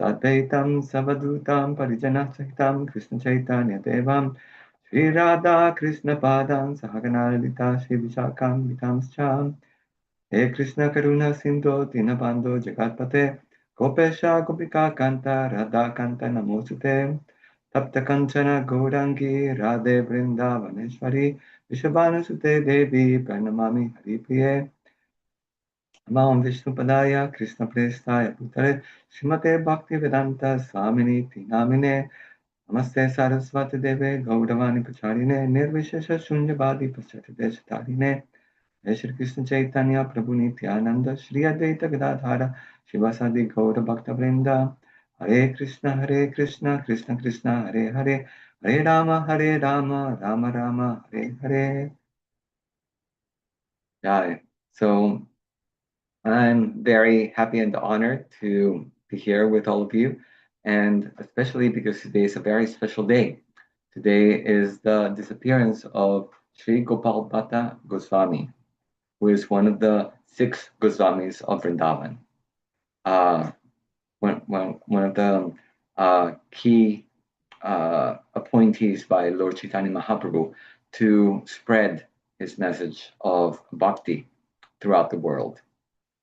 Sadvaitam Savadutam Parijana Sahitam Krishna Chaitanya Devam Shri Radha Krishna Padam Sahagana Lalita Shri Vishakam Vitamscham He Krishna Karuna Sindhu Dinabando Jagatpate Gopesha Gopika Kanta Radha Kanta Namosute Tapta Kanchana Gaurangi Radhe Vrindavaneshwari Vishabhanusute Devi Pranamami Haripriye Mam Vishnupadaya Krishna Prestaya Bhutale Srimate Bhaktivedanta Swamini Tinamine Namaste Saraswati Deve Gauravani Pacharine Nirvishesha Shunyavadi Paschati Deshatarine Jai Shri Krishna Chaitanya Prabhu Nityananda Shri Advaita Gadadhara Shivasadi Gaura Bhakta Vrinda Hare Krishna Krishna Krishna Hare Hare Hare Rama Rama Rama Hare Hare. Yeah, so I'm very happy and honored to be here with all of you, and especially because today is a very special day. Today is the disappearance of Sri Gopal Bhatta Goswami, who is one of the six Goswamis of Vrindavan. Uh, one of the key appointees by Lord Chaitanya Mahaprabhu to spread his message of bhakti throughout the world.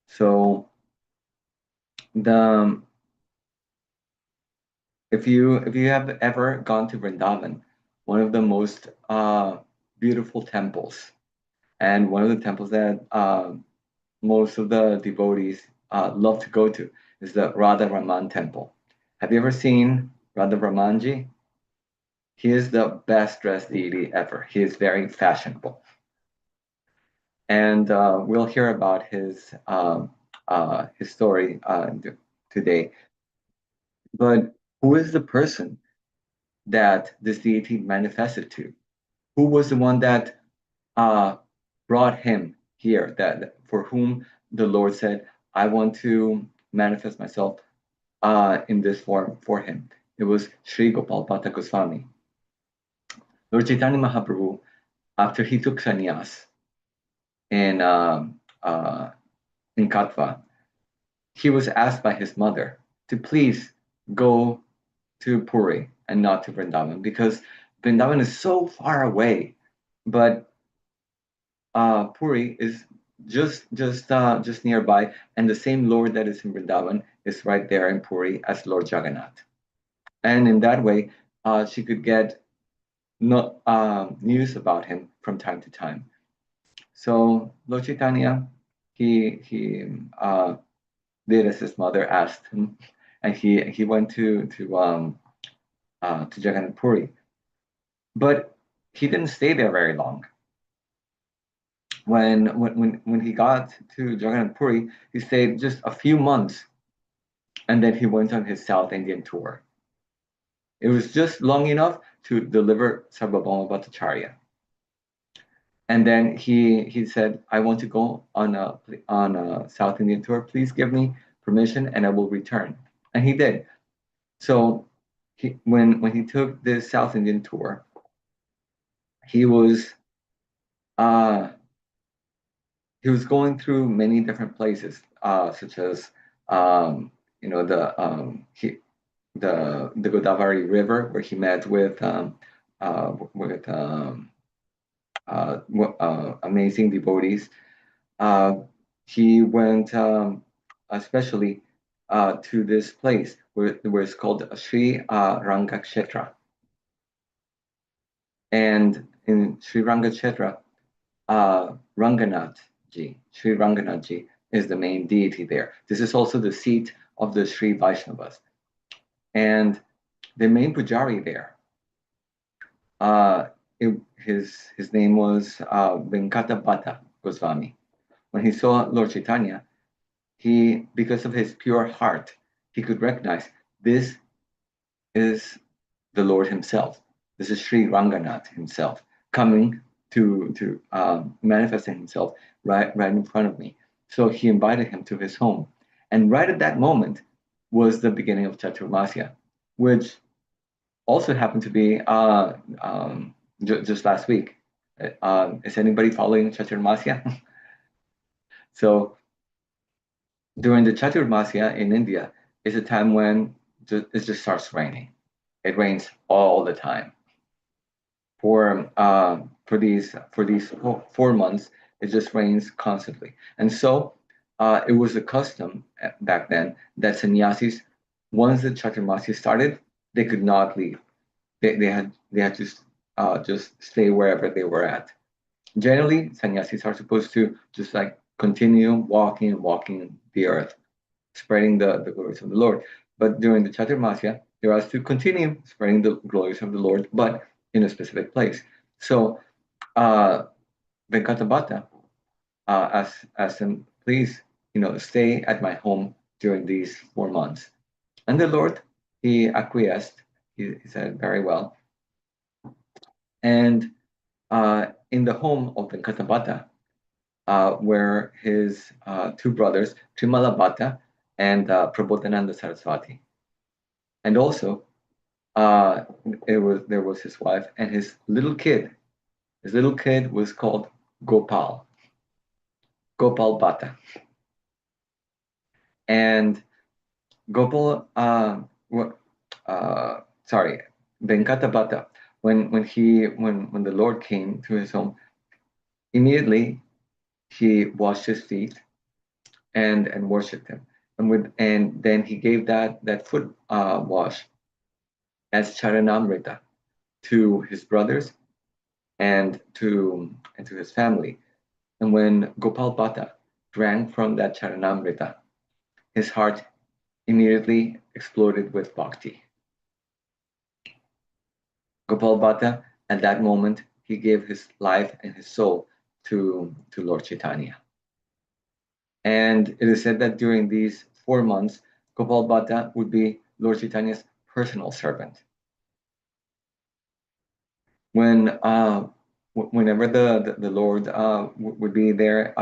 So the if you have ever gone to Vrindavan, one of the most beautiful temples, and one of the temples that most of the devotees love to go to is the Radha Raman temple. Have you ever seen Radha Ramanji? He is the best dressed deity ever. He is very fashionable, and we'll hear about his story today. But who is the person that this deity manifested to? Who was the one that brought him here? That for whom the Lord said, "I want to manifest myself in this form for him." It was Sri Gopal Bhatta Goswami. Lord Chaitanya Mahaprabhu, after he took sannyas in Katva, he was asked by his mother to please go to Puri and not to Vrindavan, because Vrindavan is so far away. But Puri is just nearby, and the same Lord that is in Vrindavan is right there in Puri as Lord Jagannath. And in that way, she could get news about him from time to time. So Lord Chaitanya, he did as his mother asked him, and he went to Jagannath Puri, but he didn't stay there very long. When he got to Jagannath Puri, he stayed just a few months, and then he went on his South Indian tour. It was just long enough to deliver Sarvabhauma Bhattacharya. And then he said, "I want to go on a South Indian tour. Please give me permission, and I will return." And he did. So when he took this South Indian tour, he was going through many different places, such as the Godavari River, where he met with amazing devotees. He went especially to this place where it's called Sri Rangakshetra. And in Sri Rangakshetra, Sri Ranganathji is the main deity there. This is also the seat of the Sri Vaishnavas. And the main pujari there, his name was Venkata Bhatta Goswami. When he saw Lord Chaitanya, because of his pure heart, he could recognize this is the Lord himself. This is Sri Ranganath himself coming to manifesting himself right in front of me. So he invited him to his home, and right at that moment was the beginning of Chaturmasya, which also happened to be just last week. Is anybody following Chaturmasya? So during the Chaturmasya in India is a time when it just starts raining. It rains all the time. For these 4 months, it just rains constantly. And so it was a custom back then that sannyasis, once the Chaturmasi started, they could not leave. They had to just stay wherever they were at. Generally, sannyasis are supposed to just like continue walking and walking the earth, spreading the glories of the Lord. But during the Chaturmasya, they're asked to continue spreading the glories of the Lord, but in a specific place. So uh, Venkatabhata asked him, please, stay at my home during these 4 months. And the Lord, he acquiesced. He said, very well. And in the home of Venkatabhata, were his two brothers, Trimalabhata and Prabodhananda Saraswati. And also, there was his wife and his little kid. His little kid was called Gopal, Gopal Bhatta. And Gopal, sorry, Venkata Bhatta, when the Lord came to his home, immediately he washed his feet and worshipped him. And then he gave that foot wash as charanamrita to his brothers and to his family. And when Gopal Bhatta drank from that charanamrita, his heart immediately exploded with bhakti. Gopal Bhatta, at that moment, he gave his life and his soul to Lord Chaitanya. And it is said that during these 4 months, Gopal Bhatta would be Lord Chaitanya's personal servant. Whenever the Lord would be there,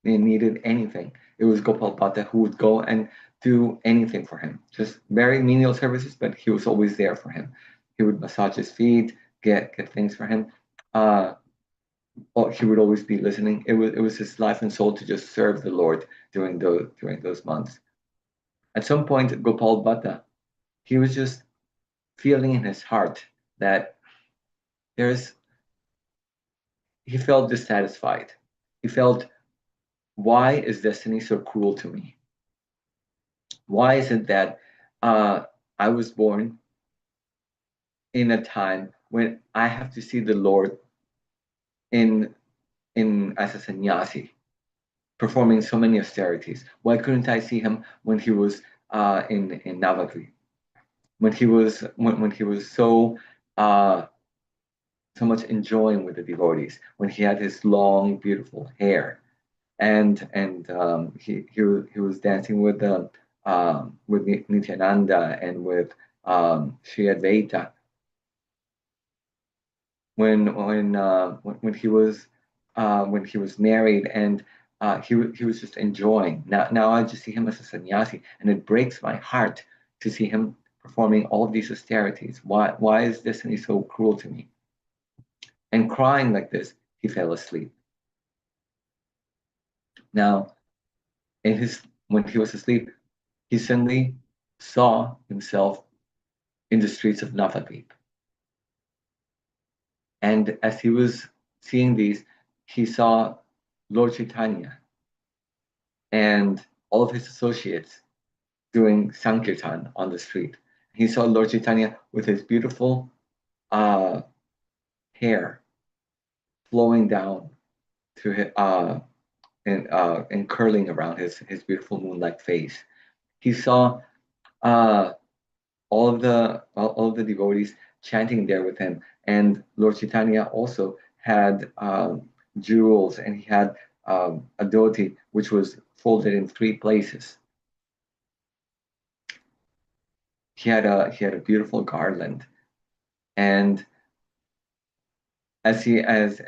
they needed anything, it was Gopal Bhatta who would go and do anything for him. Just very menial services, but he was always there for him. He would massage his feet, get things for him. He would always be listening. It was his life and soul to just serve the Lord during those months. At some point, Gopal Bhatta, he was just feeling in his heart that he felt dissatisfied. He felt, why is destiny so cruel to me? Why is it that I was born in a time when I have to see the Lord in as a sannyasi, performing so many austerities? Why couldn't I see him when he was in Navadvip, when he was so much enjoying with the devotees, when he had his long, beautiful hair, and he was dancing with Nityananda and with Sri Advaita. When he was married, and he was just enjoying. Now I just see him as a sannyasi, and it breaks my heart to see him performing all of these austerities. Why is destiny so cruel to me? And crying like this, he fell asleep. Now, when he was asleep, he suddenly saw himself in the streets of Navadvip. And as he was seeing these, he saw Lord Chaitanya and all of his associates doing Sankirtan on the street. He saw Lord Chaitanya with his beautiful hair flowing down to his, and curling around his beautiful moon-like face. He saw all of the devotees chanting there with him, and Lord Chaitanya also had jewels, and he had a dhoti which was folded in 3 places. He had a beautiful garland, and as he was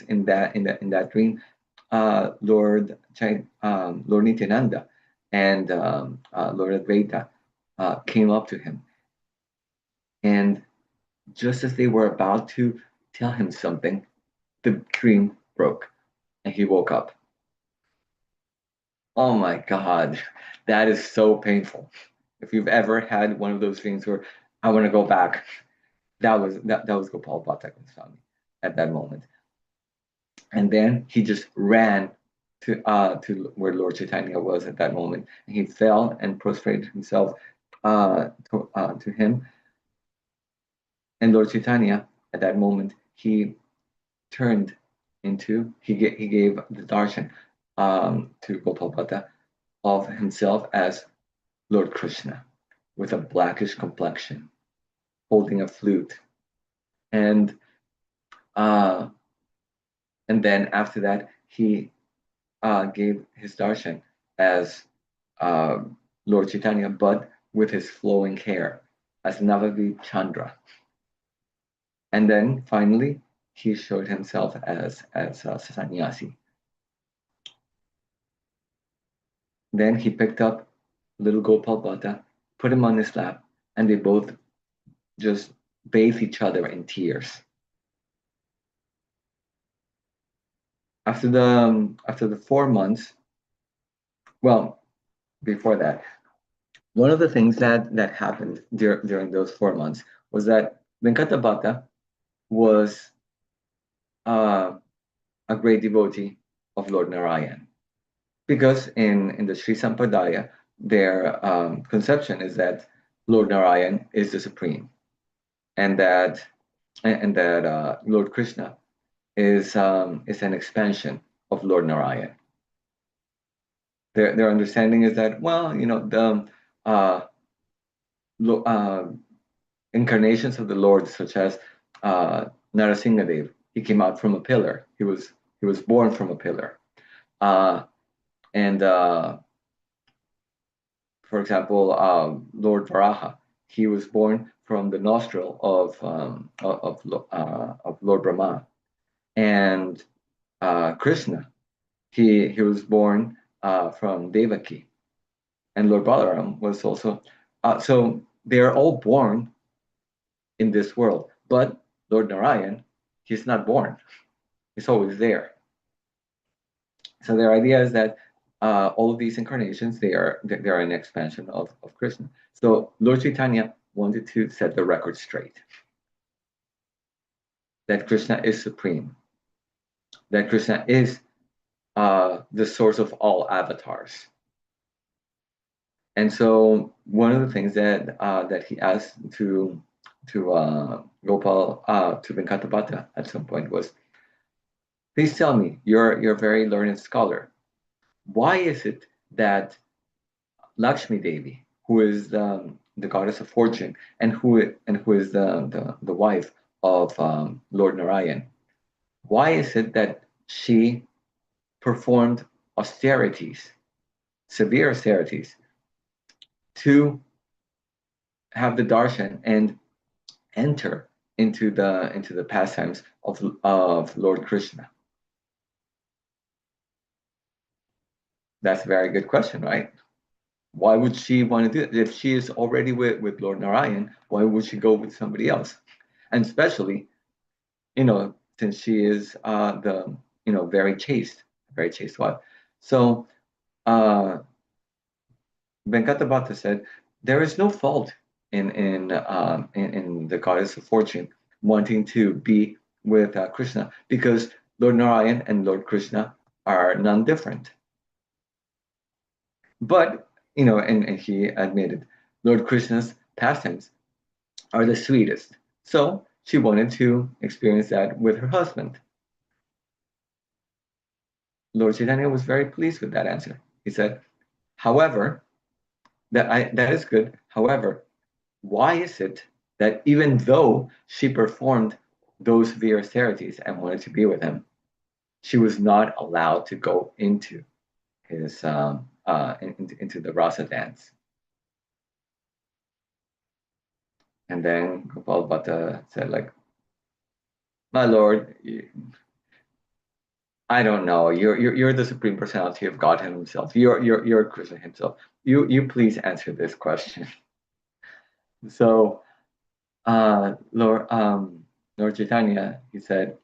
in that dream, Lord Nityananda and Lord Advaita came up to him, and just as they were about to tell him something, the dream broke, and he woke up. Oh my God, that is so painful. If you've ever had one of those things where I want to go back, that was Gopal Bhatta Swami at that moment. And then he just ran to where Lord Chaitanya was at that moment. And he fell and prostrated himself to him. And Lord Chaitanya, at that moment, he turned he gave the darshan to Gopal Bhatta of himself as Lord Krishna with a blackish complexion, holding a flute. And uh, and then after that, he gave his darshan as uh, Lord Chaitanya, but with his flowing hair as Navadeep Chandra. And then finally, he showed himself as sannyasi. Then he picked up little Gopal Bhatta, put him on his lap, and they both just bathed each other in tears. After the 4 months, well, before that, one of the things that happened during those 4 months was that Venkatabhatta was uh, a great devotee of Lord Narayan. Because in the Sri Sampradaya, their conception is that Lord Narayan is the supreme, and that Lord Krishna is an expansion of Lord Narayan. Their understanding is that, well, the uh, uh, incarnations of the Lord, such as uh, Narasimhadev, he came out from a pillar. He was born from a pillar. Uh, and For example, Lord Varaha, he was born from the nostril of Lord Brahma, and Krishna, he was born from Devaki, and Lord Balaram was also. So they are all born in this world, but Lord Narayan, he's not born; he's always there. So their idea is that all of these incarnations they are an expansion of Krishna. So Lord Chaitanya wanted to set the record straight that Krishna is supreme, that Krishna is the source of all avatars. And so one of the things that he asked to Gopal to Venkatabhatta at some point was, please tell me, you're a very learned scholar. Why is it that Lakshmi Devi, who is the goddess of fortune and who is the wife of Lord Narayan, why is it that she performed austerities, severe austerities, to have the darshan and enter into the pastimes of Lord Krishna? That's a very good question, right? Why would she want to do it? If she is already with Lord Narayan, why would she go with somebody else? And especially, since she is the very chaste wife. So uh, Venkatabhatta said, there is no fault in the goddess of fortune wanting to be with Krishna, because Lord Narayan and Lord Krishna are none different. But and he admitted Lord Krishna's pastimes are the sweetest. So she wanted to experience that with her husband. Lord Chaitanya was very pleased with that answer. He said, however, that is good. However, why is it that even though she performed those severe austerities and wanted to be with him, she was not allowed to go into his into the rasa dance? And then Gopal Bhatta said, like, my lord, I don't know. You're the supreme personality of God himself. You're Krishna himself. You please answer this question. So Lord Chaitanya, he said,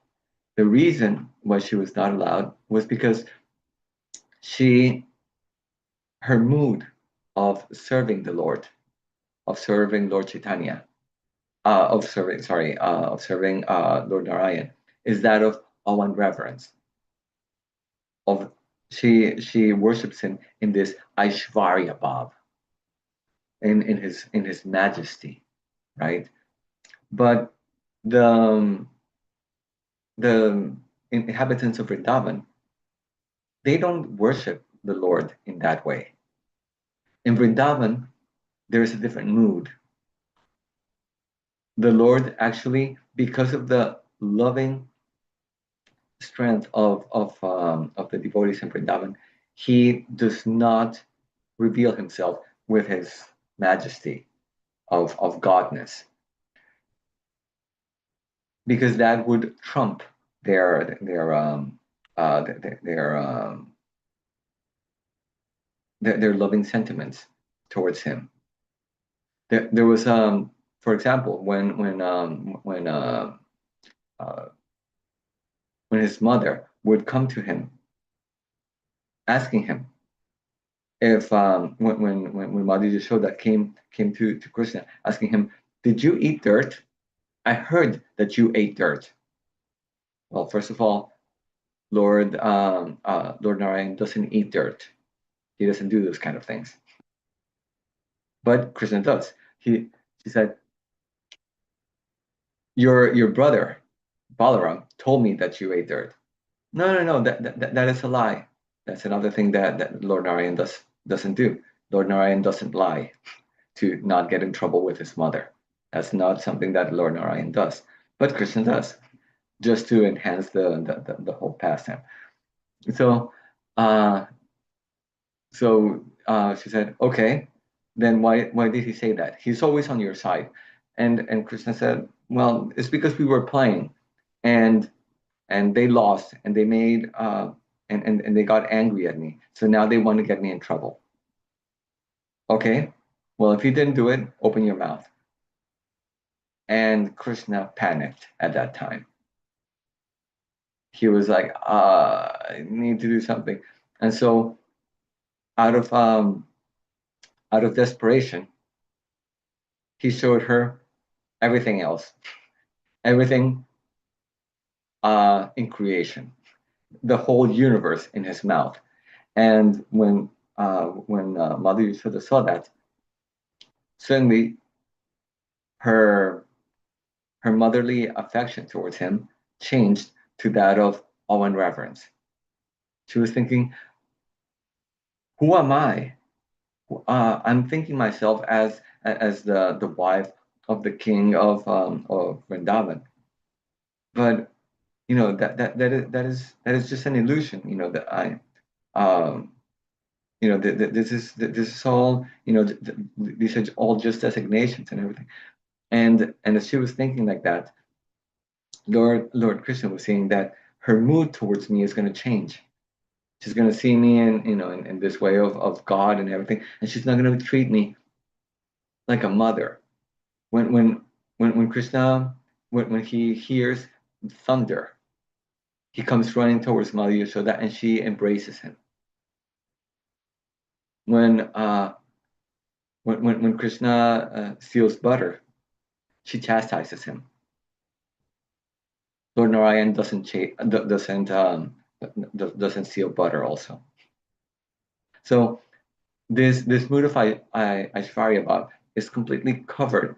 the reason why she was not allowed was because she her mood of serving the Lord, of serving Lord Chaitanya, of serving Lord Narayan, is that of awe and reverence. Of she worships him in this Aishvarya Bhav, in his majesty, right? But the the inhabitants of Vrindavan, they don't worship the Lord in that way. In Vrindavan, there is a different mood. The Lord actually, because of the loving strength of the devotees in Vrindavan, he does not reveal himself with his majesty of godness, because that would trump their their um, their their, um, their loving sentiments towards him. There was for example, uh, when his mother would come to him asking him if when Mother Yashoda came to Krishna asking him, did you eat dirt? I heard that you ate dirt. Well, first of all, Lord Narayan doesn't eat dirt. He doesn't do those kind of things. But Krishna does. She said, your brother Balaram told me that you ate dirt. No. That is a lie. That's another thing that Lord Narayan doesn't do. Lord Narayan doesn't lie to not get in trouble with his mother. That's not something that Lord Narayan does. But Krishna does, just to enhance the whole pastime. So uh, she said, okay, then why did he say that? He's always on your side. And Krishna said, well, it's because we were playing, and they lost, and they made and they got angry at me. So now they want to get me in trouble. Okay, well, if you didn't do it, open your mouth. And Krishna panicked at that time. He was like, I need to do something. And so out of desperation, he showed her everything else, everything in creation, the whole universe in his mouth. And when Mother Yashoda saw that, suddenly her motherly affection towards him changed to that of awe and reverence. She was thinking, who am I? I'm thinking myself as the wife of the king of Vrindavan, but that is just an illusion. That I um, this is all, these are all just designations and everything. And as she was thinking like that, Lord Krishna was saying that her mood towards me is going to change. She's going to see me in this way of God and everything, and she's not going to treat me like a mother. When Krishna, when he hears thunder, he comes running towards Mother Yashoda, and she embraces him. When Krishna steals butter, she chastises him. Lord Narayan doesn't steal butter also. So this mood of Aishvarya Bhav is completely covered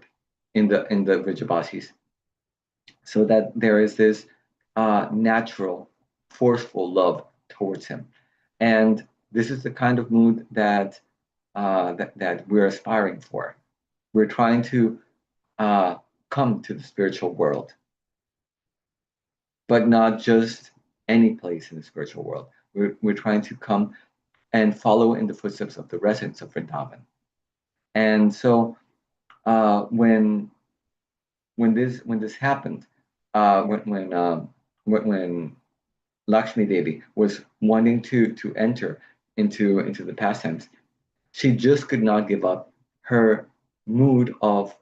in the Vrajavasis, so that there is this natural, forceful love towards him, and this is the kind of mood that that we're aspiring for. We're trying to come to the spiritual world, but not just any place in the spiritual world. We're trying to come and follow in the footsteps of the residents of Vrindavan. And so when this happened, when Lakshmi Devi was wanting to enter into the pastimes, she just could not give up her mood of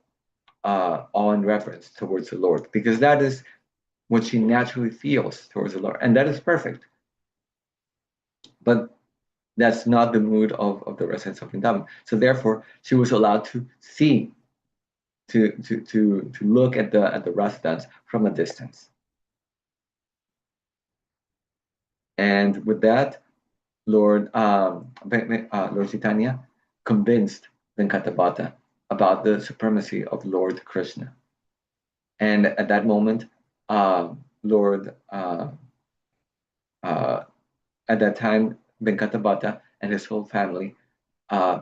awe and reverence towards the Lord, because that is what she naturally feels towards the Lord, and that is perfect. But That's not the mood of the residents of Vrindavan. So therefore, she was allowed to see, to look at the residents from a distance. And with that, Lord Chaitanya convinced Venkatabhata about the supremacy of Lord Krishna. And at that moment, Lord, at that time, Venkatabhata and his whole family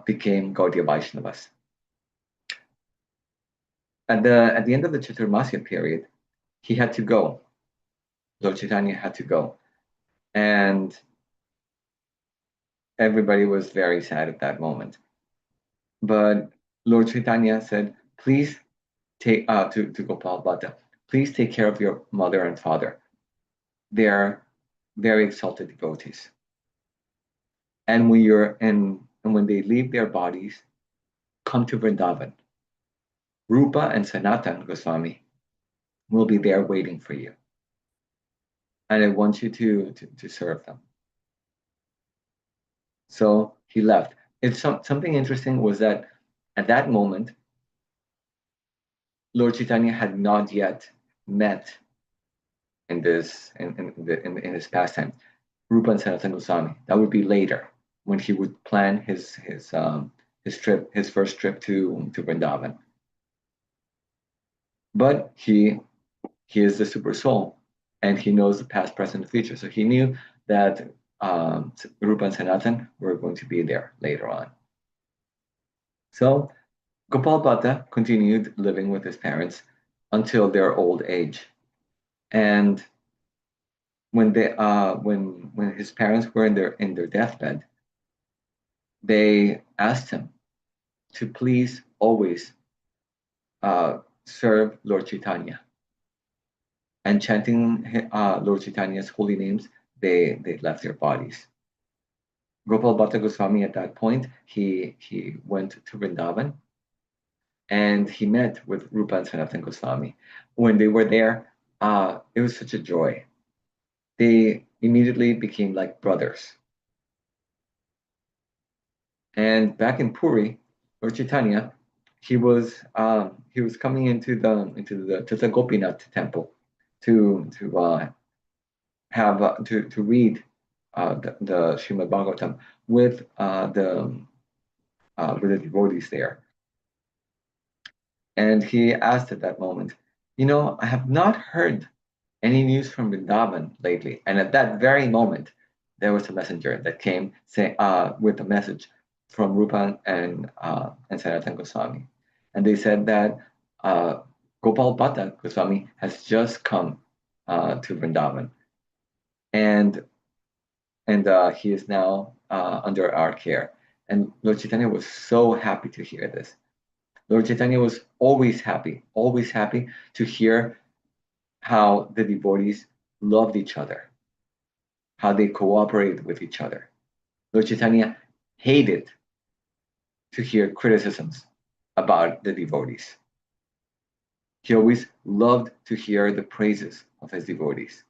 became Gaudiya Vaishnavas. At the end of the Chaturmasya period, he had to go. Lord Chaitanya had to go, and everybody was very sad at that moment. But Lord Chaitanya said, "Please take to Gopal Bhatta, please take care of your mother and father. They are very exalted devotees, and when they leave their bodies, come to Vrindavan. Rupa and Sanatan Goswami will be there waiting for you, and I want you to serve them." So he left. Something interesting was that at that moment, Lord Chaitanya had not yet met in his pastime Rupa and Sanatan Goswami. That would be later when he would plan his first trip to Vrindavan. But he is the super soul, and he knows the past, present, and future. So he knew that Rupa and Sanatan were going to be there later on. So Gopal Bhatta continued living with his parents until their old age, and when his parents were in their deathbed, they asked him to please always serve Lord Chaitanya. And chanting Lord Chaitanya's holy names, they left their bodies. Gopal Bhatta Goswami at that point, he went to Vrindavan and he met with Rupa and Sanatan Goswami. When they were there, it was such a joy. They immediately became like brothers. And back in Puri, Lord Chaitanya, he was coming into the Gopinath temple to read the Srimad Bhagavatam with the devotees there. And he asked at that moment, I have not heard any news from Vrindavan lately. And at that very moment, there was a messenger that came with a message from Rupa and Sanatan Goswami. And they said that Gopal Bhatta Goswami has just come to Vrindavan. And he is now under our care. And Lord Chaitanya was so happy to hear this. Lord Chaitanya was always happy to hear how the devotees loved each other, how they cooperated with each other. Lord Chaitanya hated to hear criticisms about the devotees. He always loved to hear the praises of his devotees.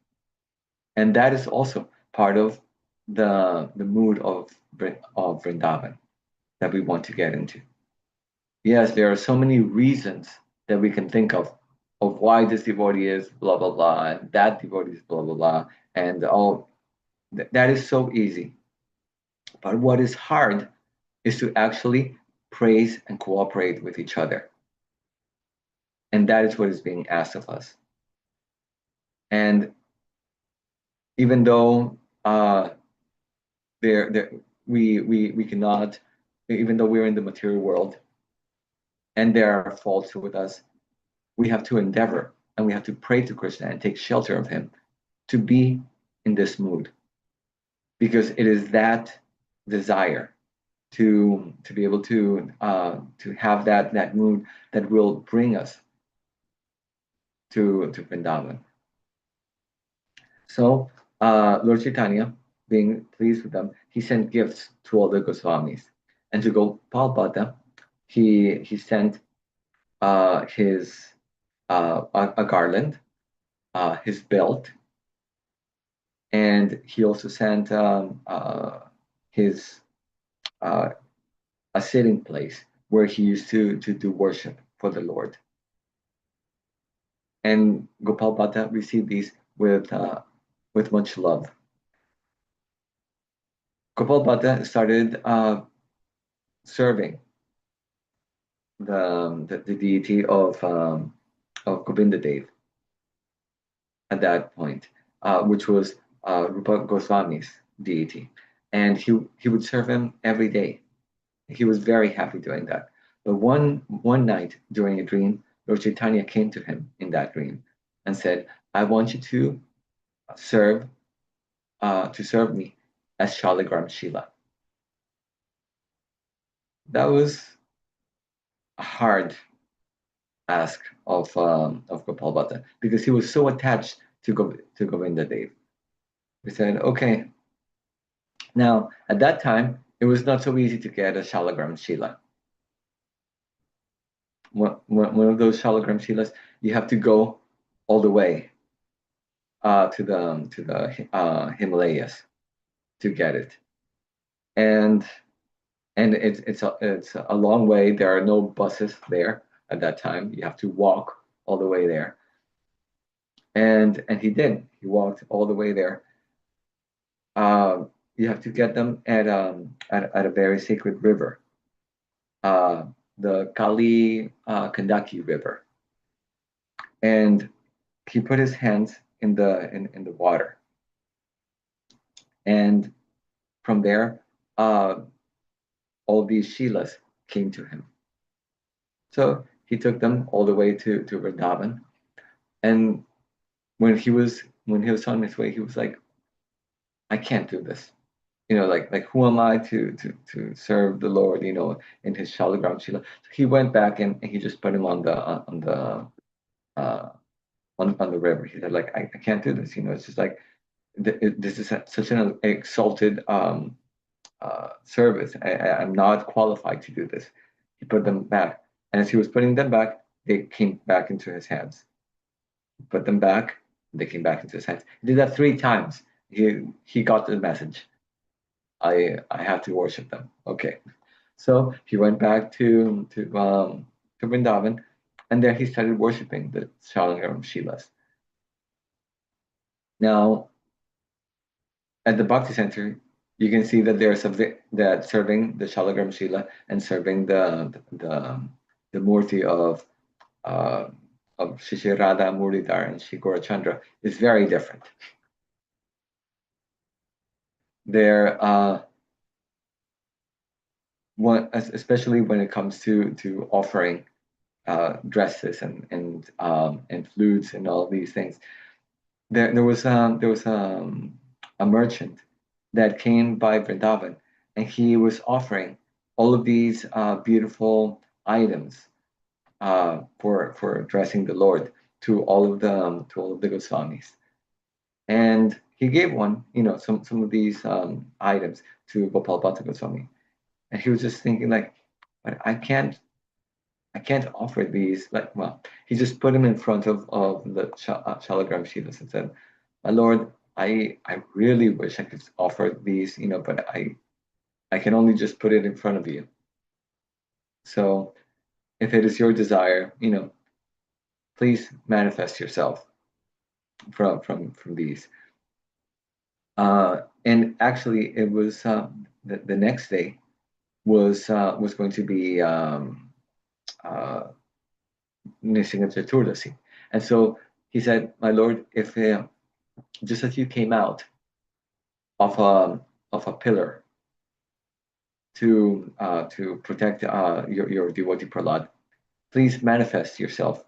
And that is also part of the mood of Vrindavan that we want to get into. Yes, there are so many reasons that we can think of why this devotee is blah blah blah, and that devotee is blah blah blah, and that is so easy. But what is hard is to actually praise and cooperate with each other, and that is what is being asked of us. And even though we cannot, even though we're in the material world, and there are faults with us, we have to endeavor and we have to pray to Krishna and take shelter of him to be in this mood, because it is that desire to be able to have that mood that will bring us to Vrindavan. So Lord Chaitanya, being pleased with them, he sent gifts to all the Goswamis, and to Gopal Bhatta, he sent his a garland, his belt, and he also sent his a sitting place where he used to do worship for the Lord. And Gopal Bhatta received these with much love. Gopal Bhatta started serving the deity of Govinda Dev at that point, which was Rupa Goswami's deity, and he would serve him every day. He was very happy doing that. But one night during a dream, Lord Chaitanya came to him in that dream and said, "I want you to serve me as Shaligram Shila." That was a hard ask of Gopal Bhatta because he was so attached to Govinda Dev. We said, "Okay." Now at that time, it was not so easy to get a Shaligram Shila. One of those Shaligram Shilas, you have to go all the way to the Himalayas to get it, and it's a long way. There are no buses there at that time. You have to walk all the way there, and he did. He walked all the way there. You have to get them at a very sacred river, the Kali Kandaki River, and he put his hands in the water, and from there, all these Shilas came to him. So he took them all the way to Vrindavan, and when he was on his way, he was like, "I can't do this." Like who am I to serve the Lord? In his Shaligram Shila. So he went back and he just put him on the river. He said, like, I can't do this. It's just like this is such an exalted service. I'm not qualified to do this. He put them back, and as he was putting them back, they came back into his hands. He put them back, they came back into his hands. He did that 3 times. He got the message. I have to worship them. Okay, so he went back to Vrindavan, and there he started worshiping the Shalingaram Shilas. Now, at the Bhakti Center, you can see that there's that serving the Shalagram Shila and serving the Murti of Shishi Radha Muridhar and Shri Gaurachandra is very different. They're especially when it comes to offering dresses and flutes and all of these things. There was a merchant that came by Vrindavan, and he was offering all of these beautiful items for dressing the Lord to all of the Goswamis, and he gave one, some of these items to Gopal Bhatta Goswami, and he was just thinking like, but I can't offer these. Like, well, he just put them in front of the Shalagram Shilas and said, "My Lord, I really wish I could offer these, but I can only just put it in front of you. So if it is your desire, please manifest yourself from these." And actually, it was the next day was going to be Nishinga Chaturdasi, and so he said, "My Lord, if just as you came out of a pillar to protect your devotee Prahlad, please manifest yourself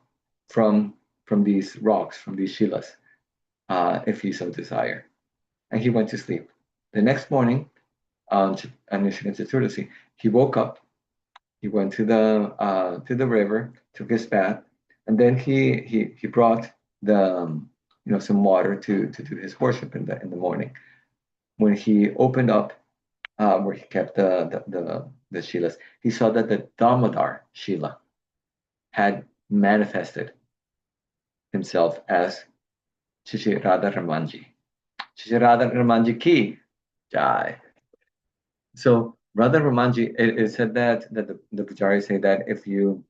from these rocks, from these shilas, if you so desire." And he went to sleep. The next morning, on Nishinga Chaturdasi, he woke up. He went to the river, took his bath, and then he brought the some water to do his worship in the morning. When he opened up where he kept the shilas, he saw that the Damodar Shila had manifested himself as Shishi Radha Ramanji. Shishi Radha Ramanji ki jai. So Radha Ramanji, it said that the Pujaris say that if you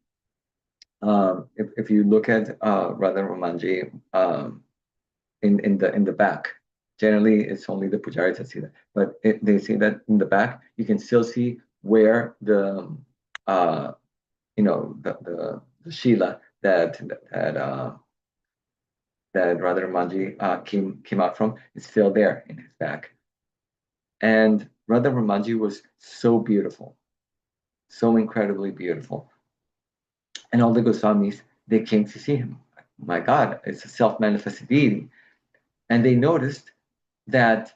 look at Radha Ramanji in the back, generally it's only the Pujaris that see that, but they say that in the back you can still see where uh, the Shila that Radha Ramanji came out from is still there in his back. And Radha Ramanji was so beautiful, so incredibly beautiful. And all the Goswamis, they came to see him. My God, it's a self-manifested deity. And they noticed that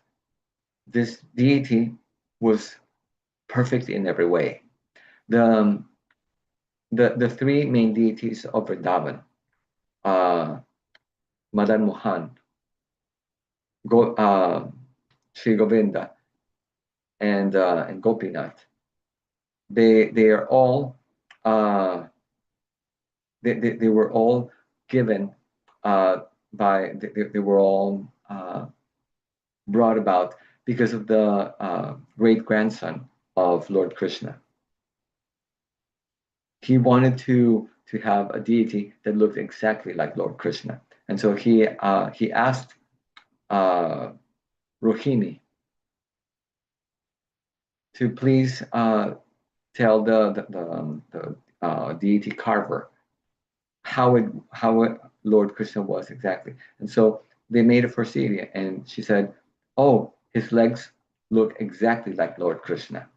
this deity was perfect in every way. The, the three main deities of Vrindavan, uh, Madan Mohan, Sri Govinda, and Gopinath, they are all they were all given they were all brought about because of the great grandson of Lord Krishna. He wanted to have a deity that looked exactly like Lord Krishna, and so he asked Rohini to please tell the deity carver how Lord Krishna was exactly. And so they made it for Celia, and she said, "Oh, his legs look exactly like Lord Krishna,"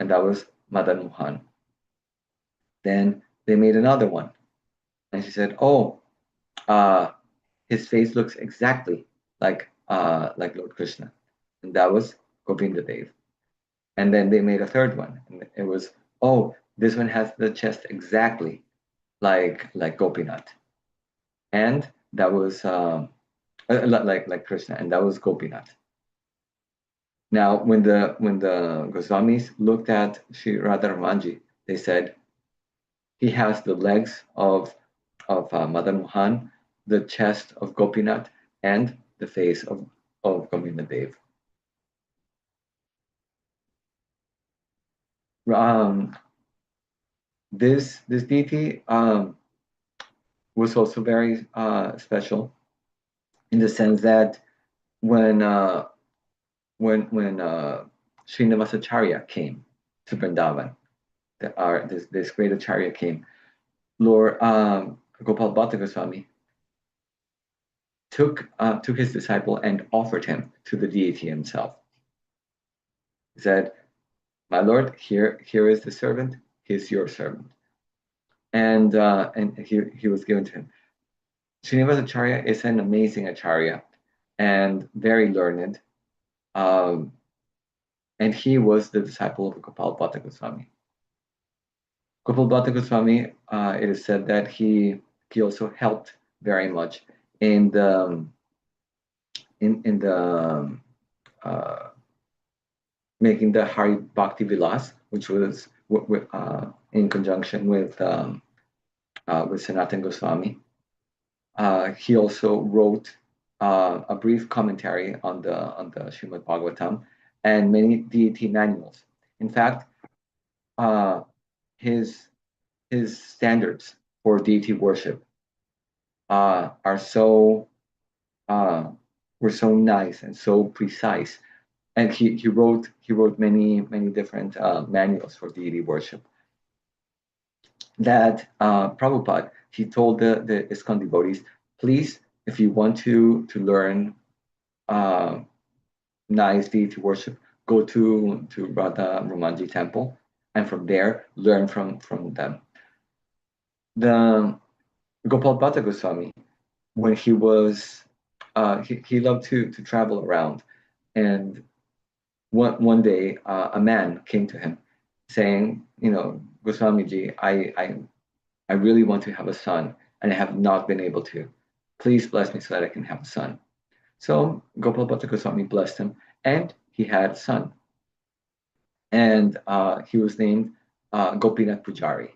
and that was Madan Mohan. Then they made another one, and she said, "Oh, uh, his face looks exactly like Lord Krishna," and that was Govinda Dev. And then they made a third one, and it was, "Oh, this one has the chest exactly like Gopinath," and that was like Krishna, and that was Gopinath. Now, when the Goswamis looked at Sri Radharamanji, they said he has the legs of Madan Mohan, the chest of Gopinath, and the face of Govinda Dev. Um, this deity was also very special in the sense that when Srinivasacharya came to Vrindavan, this great acharya came, Lord Gopal Bhatta Goswami took his disciple and offered him to the deity himself. He said, "My Lord, here is the servant. He's your servant," and he was given to him. Srinivasa Acharya is an amazing acharya and very learned, um, and he was the disciple of Gopal Bhatta Goswami. Gopal Bhatta Goswami, it is said that he also helped very much in the uh, making the Hari Bhakti Vilas, which was in conjunction with Sanatan Goswami. He also wrote a brief commentary on the Srimad Bhagavatam and many deity manuals. In fact, uh, his his standards for deity worship are so uh, were so nice and so precise, and he wrote many different manuals for deity worship. That Prabhupada, he told the ISKCON devotees, please, if you want to learn uh, nice deity worship, go to Radha Ramanji temple, and from there learn from them. The Gopal Bhatta Goswami, when he loved to travel around, and one day a man came to him saying, Goswamiji, I really want to have a son, and I have not been able to. Please bless me so that I can have a son. So Gopal Bhatta Goswami blessed him, and he had a son. And he was named Gopinath Pujari.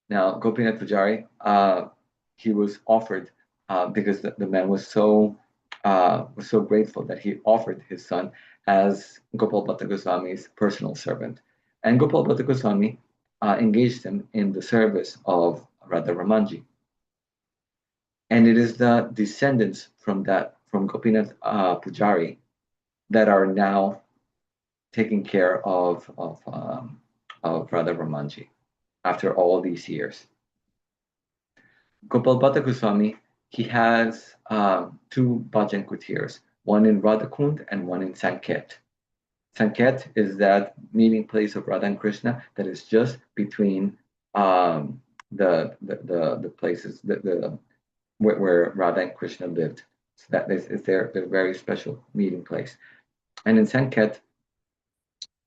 Now, Gopinath Pujari, he was offered because the man was so grateful that he offered his son as Gopal Bhatta Goswami's personal servant. And Gopal Bhatta Goswami engaged him in the service of Radha Ramanji. And it is the descendants from Gopinath Pujari, that are now taking care of Radha Ramanji after all these years. Gopal Bhatta Goswami, he has two bhajan kutirs, one in Radhakund and one in Sanket. Sanket is that meeting place of Radha and Krishna that is just between the places where Radha and Krishna lived. So that is their very special meeting place. And in Sanket,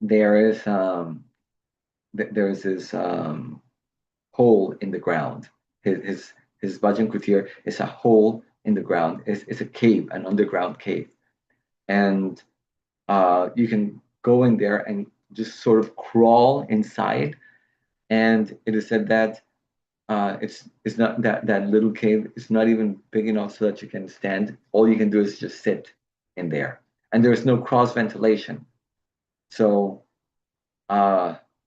there is this hole in the ground. His bhajan kutir is a hole in the ground. It's a cave, an underground cave, and you can go in there and just sort of crawl inside. And it is said that it's not that little cave. It's not even big enough so that you can stand. All you can do is just sit in there, and there's no cross ventilation. So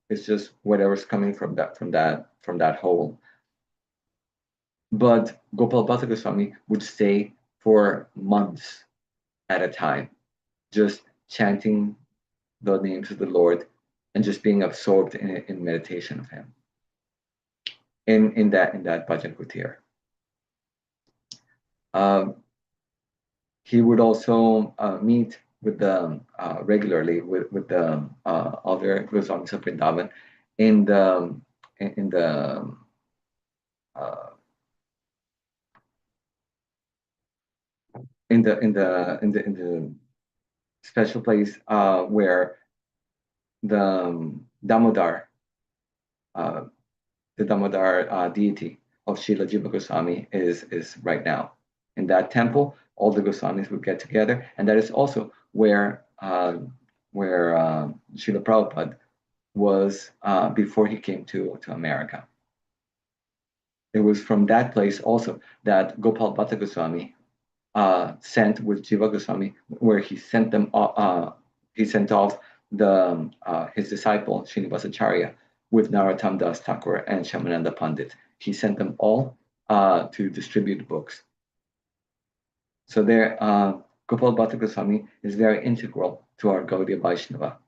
it's just whatever's coming from that hole. But Gopal Bhatta Goswami would stay for months at a time, just chanting the names of the Lord and just being absorbed in meditation of Him in that bhajan kutir. He would also meet with the regularly with the other Goswamis of Vrindavan in the special place where the Damodar, deity of Srila Jiva Goswami is right now. In that temple, all the Goswamis would get together, and that is also where Srila Prabhupada was before he came to America. It was from that place also that Gopal Bhatta Goswami sent with Jiva Goswami, where he sent them. He sent off his disciple Srinivasacharya with Narottam Das Thakur and Shamananda Pandit. He sent them all to distribute books. So there, Gopal Bhatta Goswami is very integral to our Gaudiya Vaishnava,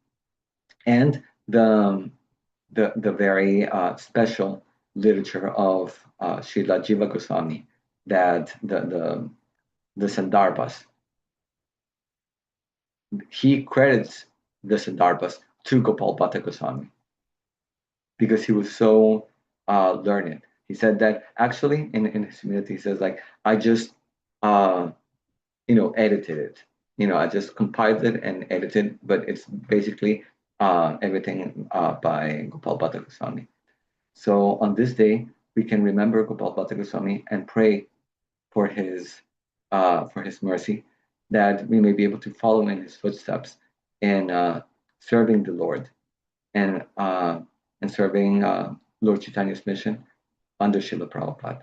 and the very special literature of Srila Jiva Goswami, that the Sandarbhas. He credits the Sandarbhas to Gopal Bhatta Goswami because he was so learned. He said that actually in his humility, he says, like, I just edited it. I just compiled it and edited, but it's basically everything by Gopal Bhatta Goswami. So on this day, we can remember Gopal Bhatta Goswami and pray for his mercy, that we may be able to follow in his footsteps in serving the Lord and serving Lord Chaitanya's mission under Srila Prabhupada.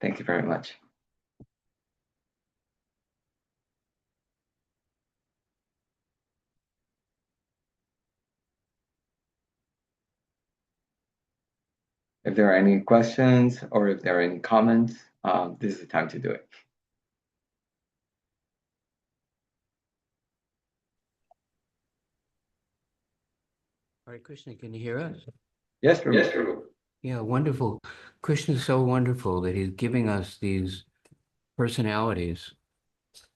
Thank you very much. If there are any questions or if there are any comments, this is the time to do it. Hare Krishna, can you hear us? Yes, Prabhu. Yes, Prabhu. Yeah, wonderful. Krishna is so wonderful that he's giving us these personalities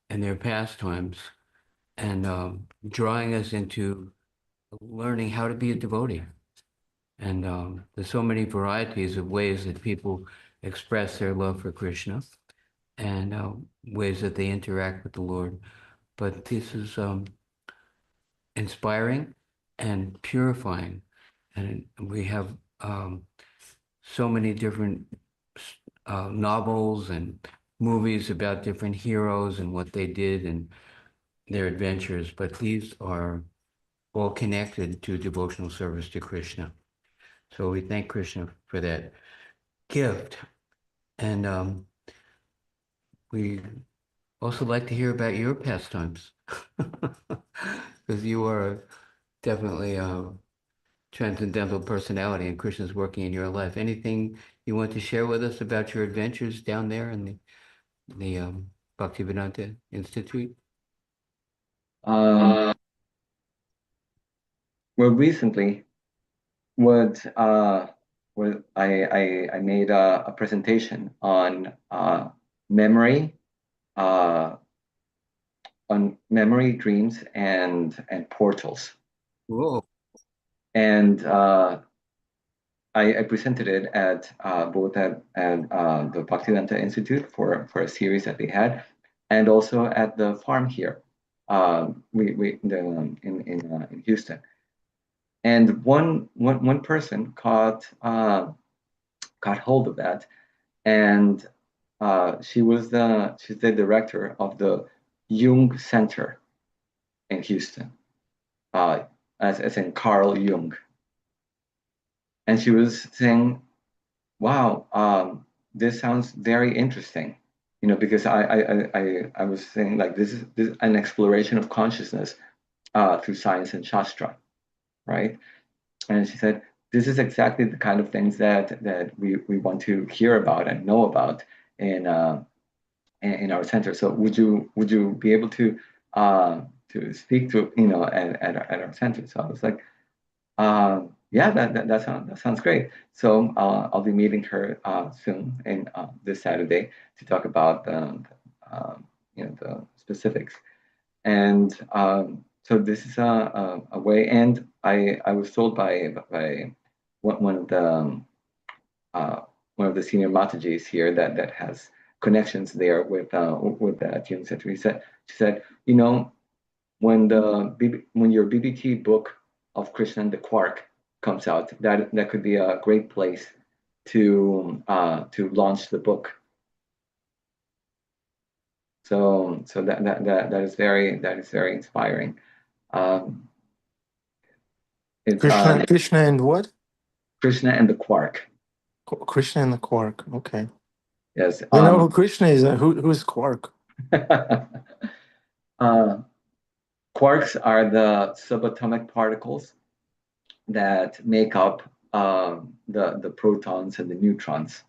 and their pastimes and drawing us into learning how to be a devotee. And there's so many varieties of ways that people express their love for Krishna and ways that they interact with the Lord. But this is inspiring and purifying. And we have so many different novels and movies about different heroes and what they did and their adventures, but these are all connected to devotional service to Krishna. So we thank Krishna for that gift. And we also like to hear about your pastimes. Because you are definitely a transcendental personality and Krishna's working in your life. Anything you want to share with us about your adventures down there in the Bhaktivedanta Institute? Um, well, recently, what I made a presentation memory, uh, on memory, dreams, and portals, Whoa. and I presented it at both at the Bhaktivedanta Institute for a series that they had, and also at the farm here, in Houston. And one person caught hold of that, and she's the director of the Jung Center in Houston, uh, as in Carl Jung, and she was saying, wow, this sounds very interesting. Because I was saying, like, this is an exploration of consciousness through science and Shastra, right? And she said, this is exactly the kind of things that we want to hear about and know about in in our center. So would you be able to speak at our center? So I was like, yeah, that sounds great. So I'll be meeting her soon, and this Saturday, to talk about the specifics. And so this is a way. And I was told by one of the uh, one of the senior Matajis here that has connections there with that Jung Center. She said, when your BBT book of Krishna and the Quark comes out, that could be a great place to launch the book. So that is very inspiring. Um, it's Krishna and what? Krishna and the Quark. Krishna and the Quark. Okay. Yes. We know who Krishna is. Who's Quark? Quarks are the subatomic particles that make up the protons and the neutrons.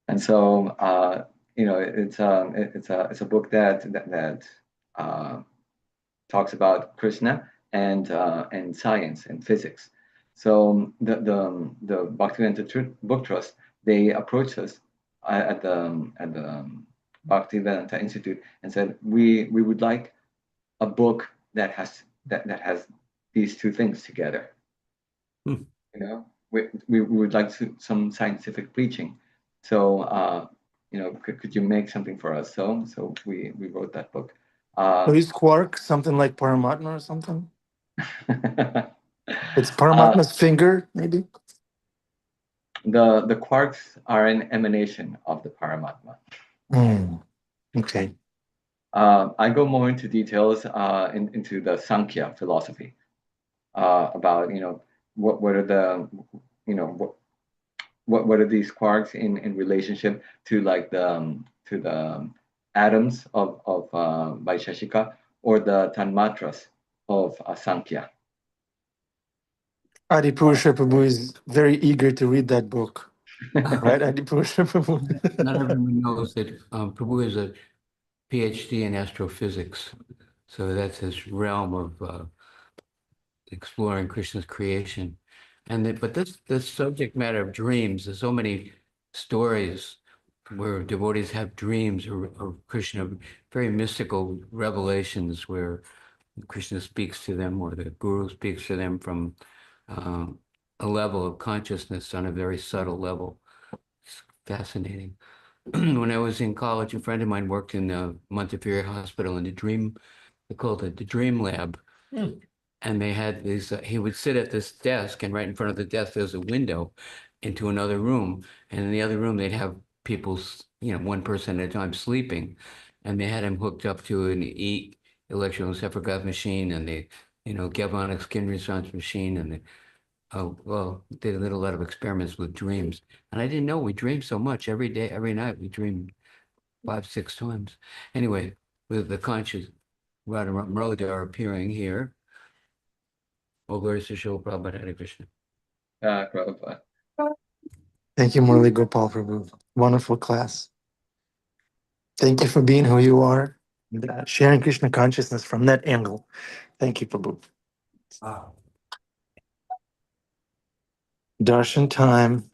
And so it's a book that talks about Krishna and science and physics. So the Bhaktivedanta Book Trust, they approached us at the Bhaktivedanta Institute and said, we would like a book that has these two things together. Hmm. We would like some scientific preaching. So could you make something for us? So we wrote that book. So is Quark something like Paramatma or something? It's uh, Paramatma's finger, maybe? the quarks are an emanation of the Paramatma. Okay. I go more into details into the Sankhya philosophy about what are the what are these quarks in relationship to like the atoms of Vaisheshika, or the tanmatras of Sankhya. Adipurusha Prabhu is very eager to read that book. Right, Adipurusha Prabhu? Not everyone knows that Prabhu is a PhD in astrophysics. So that's his realm of exploring Krishna's creation. But this subject matter of dreams, there's so many stories where devotees have dreams or Krishna, very mystical revelations where Krishna speaks to them or the Guru speaks to them from uh, a level of consciousness on a very subtle level. It's fascinating. When I was in college, a friend of mine worked in the Montefiore Hospital in they called it the Dream Lab. And they had these, he would sit at this desk, and right in front of the desk, there's a window into another room. And in the other room, they'd have people, one person at a time sleeping. And they had him hooked up to an electroencephalograph machine and galvanic skin response machine. And did a lot of experiments with dreams. And I didn't know we dream so much every day, every night. We dream 5, 6 times. Anyway, with the conscious Radha Murali are appearing here. All glories to Srila Prabhupada. Hare Krishna. Prabhupada. Thank you, Murari Gopal Prabhu. Wonderful class. Thank you for being who you are, and, sharing Krishna consciousness from that angle. Thank you, Prabhu. Darshan time.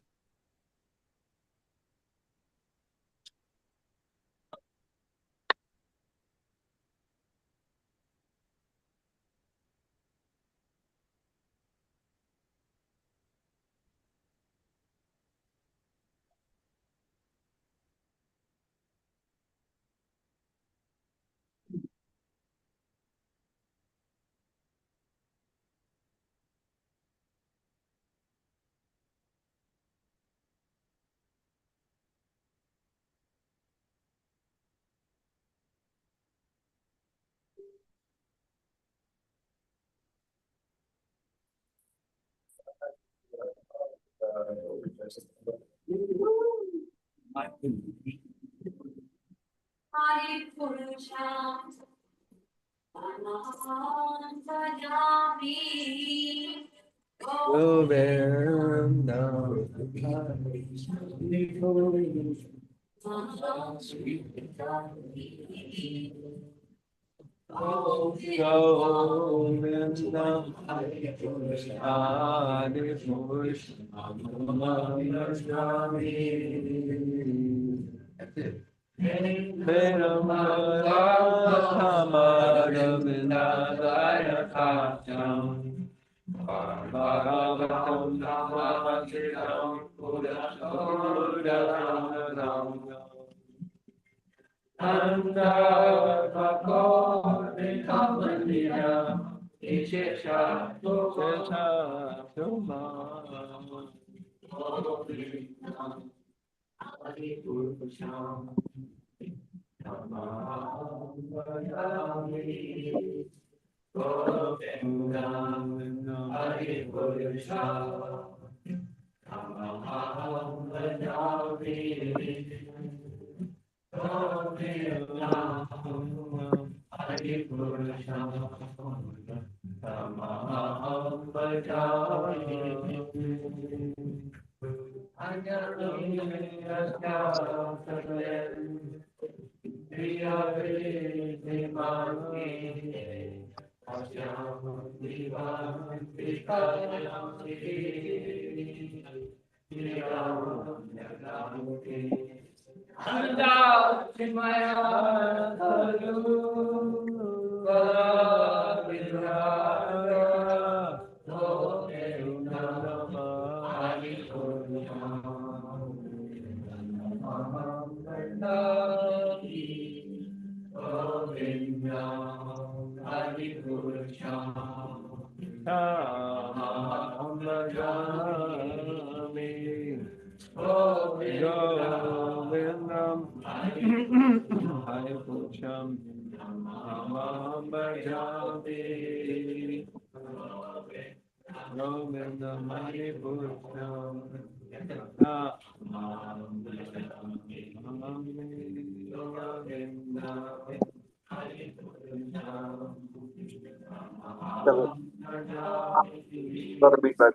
Gotta be back.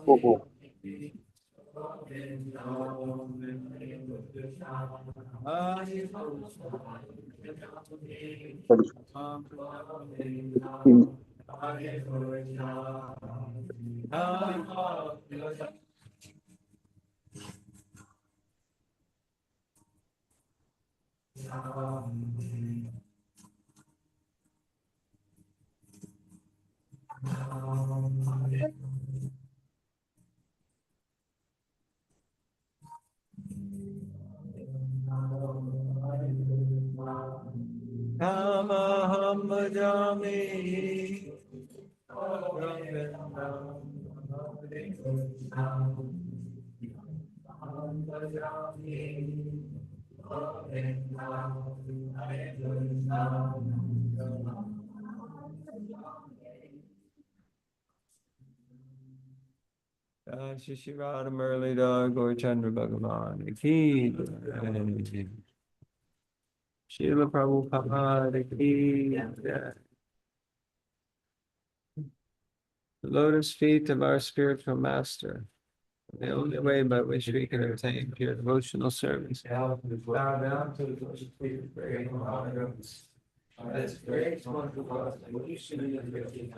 Oh, oh. That is- Shishirada Muralida Gaurchandra Bhagavan Ki Srila Prabhupada Ki the lotus feet of our spiritual master, the only way by which we can attain pure devotional service. Bow down to the lotus feet of great Mahaprabhu. That's great wonderful. You should attain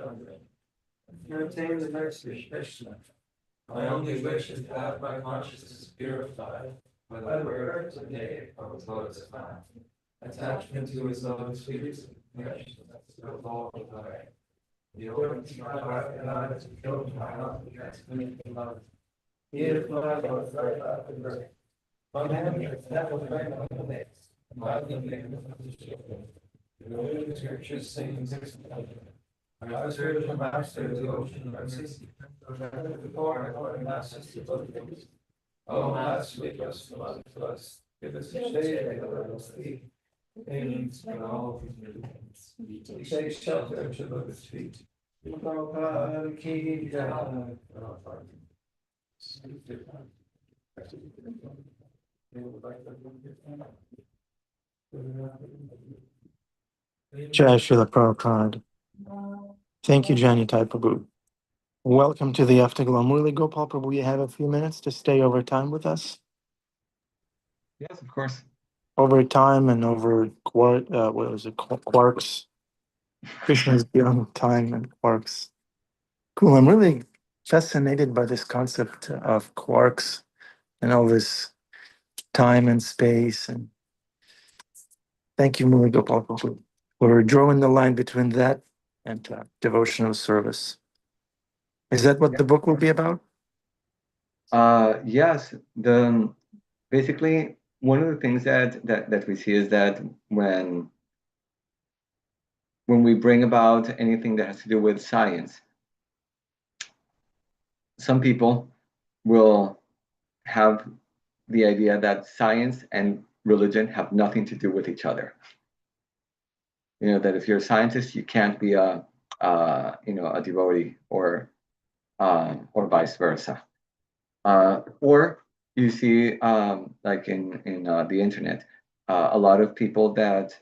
the mercy of Krishna. My only wish is to have my consciousness purified by the words and name of his lotus path. Attachment to his lotus feet is of all the way. The order to my heart and eyes to kill my heart and transmit the love. He is my Lord, right after birth. My hand is that was right on the next. My name of the children. The Holy Scriptures sing this. Our spiritual master is the ocean of mercy. Before our Lord and Master, oh, Master, make us to us. Give us a shade of our feet. Pains and all we take shelter to lotus feet. Jai Srila Prabhupada. Thank you, Janitai Prabhu. Welcome to the Afterglow. Murali Gopal Prabhu, you have a few minutes to stay over time with us? Yes, of course. Over time and over quarks. Krishna's beyond time and quarks. Cool. I'm really fascinated by this concept of quarks and all this time and space. And thank you, Murali Gopal Prabhu, for drawing the line between that and devotional service. Is that what the book will be about? Yes. Basically one of the things that we see is that when we bring about anything that has to do with science, some people will have the idea that science and religion have nothing to do with each other. You know, that if you're a scientist, you can't be a devotee, or vice versa. Or you see, like in the internet, a lot of people that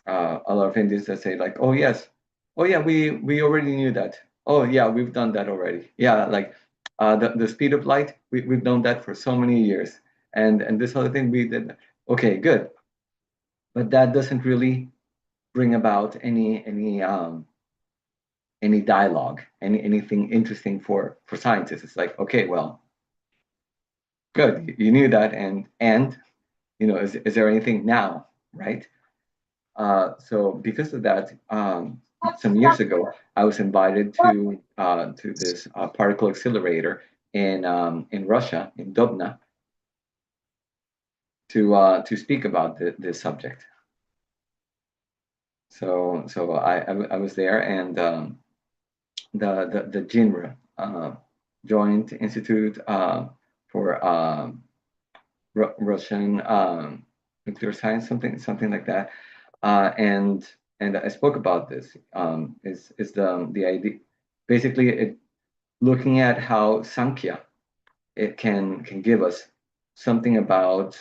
a lot of Indians that say like, oh yes, oh yeah, we already knew that. Oh yeah, we've done that already. Yeah, like the speed of light, we've known that for so many years, and this other thing we did. Okay, good, but that doesn't really bring about any dialogue, anything interesting for scientists. It's like, okay, well, good, you knew that, and you know, is there anything now, right? So because of that, some years ago, I was invited to this particle accelerator in Russia, in Dubna, to speak about this subject. So I was there, and the JINRA, Joint Institute for Russian nuclear science, something like that, and I spoke about this. Is the idea basically looking at how Sankhya it can give us something about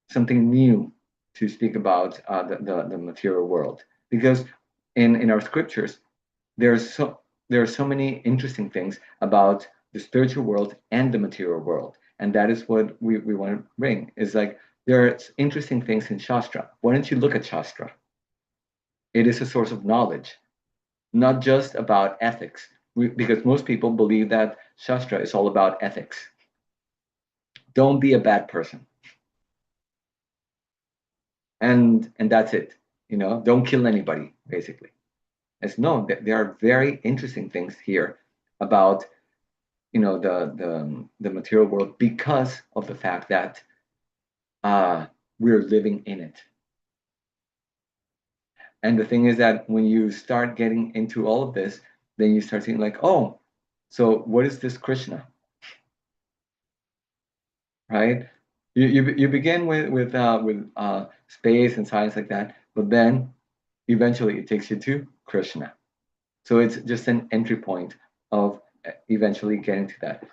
something new to speak about the material world, because in our scriptures there are so many interesting things about the spiritual world and the material world, and that is what we want to bring. Is like there are interesting things in Shastra. Why don't you look at Shastra? It is a source of knowledge, not just about ethics, because most people believe that Shastra is all about ethics. Don't be a bad person, and that's it. You know, don't kill anybody, basically. As no, there are very interesting things here about, you know, the material world, because of the fact that we're living in it. And the thing is that when you start getting into all of this, then you start seeing like, oh, so what is this Krishna? Right? You begin with space and science like that, but then eventually it takes you to Krishna. So it's just an entry point of eventually getting to that.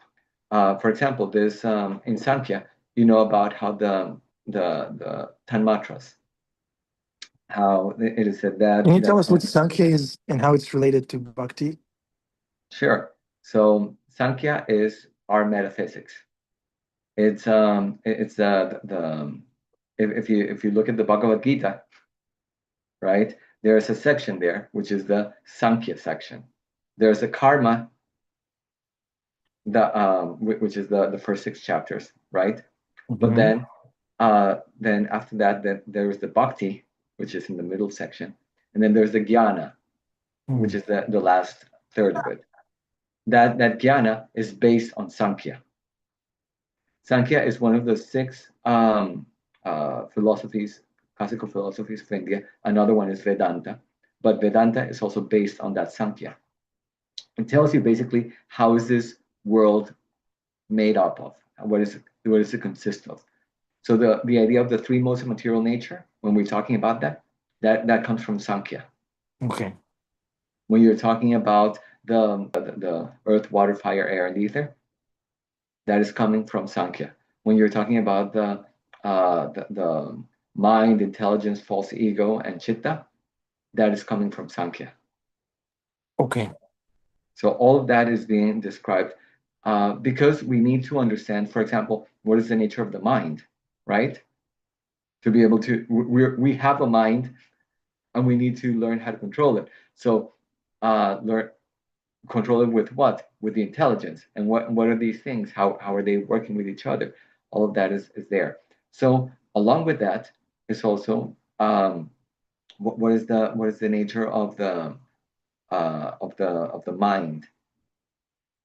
For example, there's in Sankhya, you know about how the tanmatras, how it is said that Can you tell us what Sankhya is and how it's related to bhakti? Sure. So Sankhya is our metaphysics. It's the if you look at the Bhagavad Gita, right? There's a section there which is the Sankhya section. There's a karma, which is the first 6 chapters, right? But then after that, then there is the bhakti, which is in the middle section, and then there's the jnana, which is the last third of it. That jnana is based on Sankhya. Sankhya is one of the 6 philosophies, classical philosophies of India. Another one is Vedanta, but Vedanta is also based on that Sankhya. It tells you basically how is this world made up of, what does it consist of. So the idea of the 3 modes of material nature, when we're talking about that comes from Sankhya. Okay. When you're talking about the earth, water, fire, air, and ether, that is coming from Sankhya. When you're talking about the mind, intelligence, false ego, and chitta, that is coming from Sankhya. Okay. So all of that is being described because we need to understand, for example, what is the nature of the mind, right? To be able to, we have a mind, and we need to learn how to control it. So control it with what? With the intelligence. And what are these things? How are they working with each other? All of that is there. So along with that is also what is the nature of the mind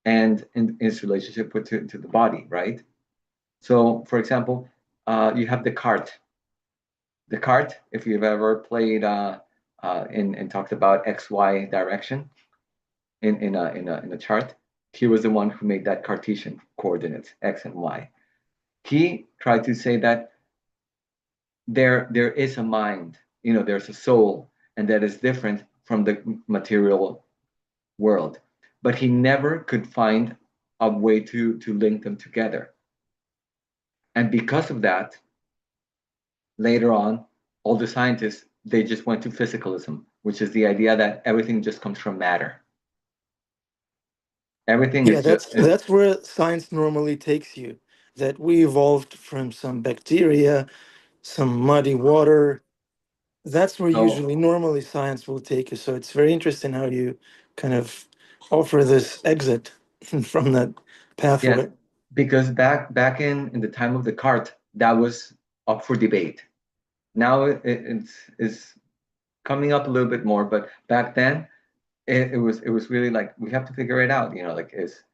and in its relationship to the body, right? So for example, you have the cart. The cart, if you've ever played and talked about XY direction, in a chart. He was the one who made that Cartesian coordinates, X and Y. He tried to say that there is a mind, there's a soul, and that is different from the material world. But he never could find a way to link them together. And because of that, later on, all the scientists, they just went to physicalism, which is the idea that everything just comes from matter. Everything is that's where science normally takes you. That we evolved from some bacteria, some muddy water. That's where usually normally science will take you. So it's very interesting how you kind of offer this exit from that pathway. Yes, because back in the time of the cart, that was up for debate. Now it's coming up a little bit more, but back then it was really like we have to figure it out. Like is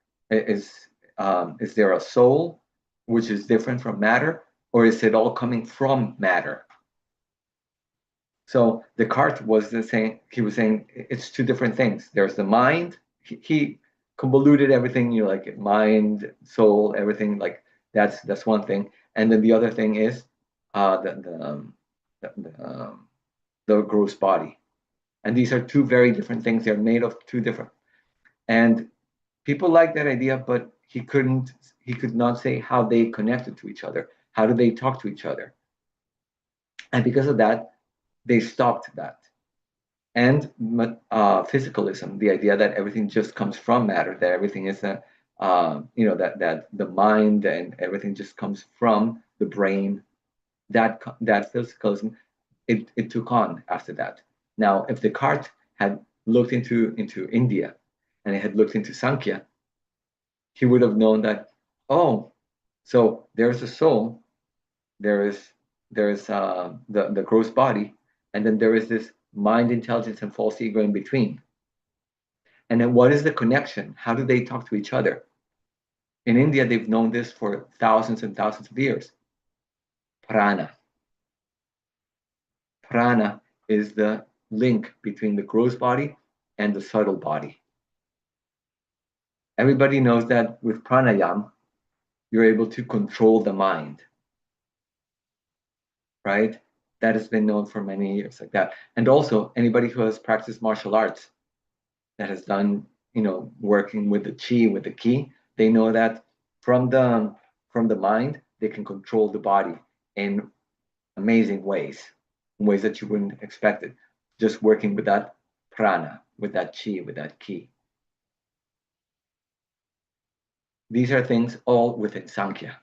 there a soul which is different from matter, or is it all coming from matter? So Descartes was saying, he was saying it's 2 different things. There's the mind. He convoluted everything, like mind, soul, everything. Like that's one thing. And then the other thing is the gross body. And these are 2 very different things. They're made of 2 different. And people like that idea, but he could not say how they connected to each other. How do they talk to each other? And because of that, they stopped that. And physicalism, the idea that everything just comes from matter, that everything is that the mind and everything just comes from the brain. That physicalism, it took on after that. Now, if Descartes had looked into India and he had looked into Sankhya, he would have known that, oh, so there's a soul, there's the gross body, and then there is this mind, intelligence, and false ego in between. And then what is the connection? How do they talk to each other? In India, they've known this for thousands and thousands of years. Prana. Prana is the link between the gross body and the subtle body. Everybody knows that with pranayama, you're able to control the mind, right? That has been known for many years like that. And also, anybody who has practiced martial arts, that has done, working with the chi, with the ki. They know that from the mind, they can control the body in amazing ways, in ways that you wouldn't expect it. Just working with that prana, with that chi, with that ki. These are things all within Sankhya.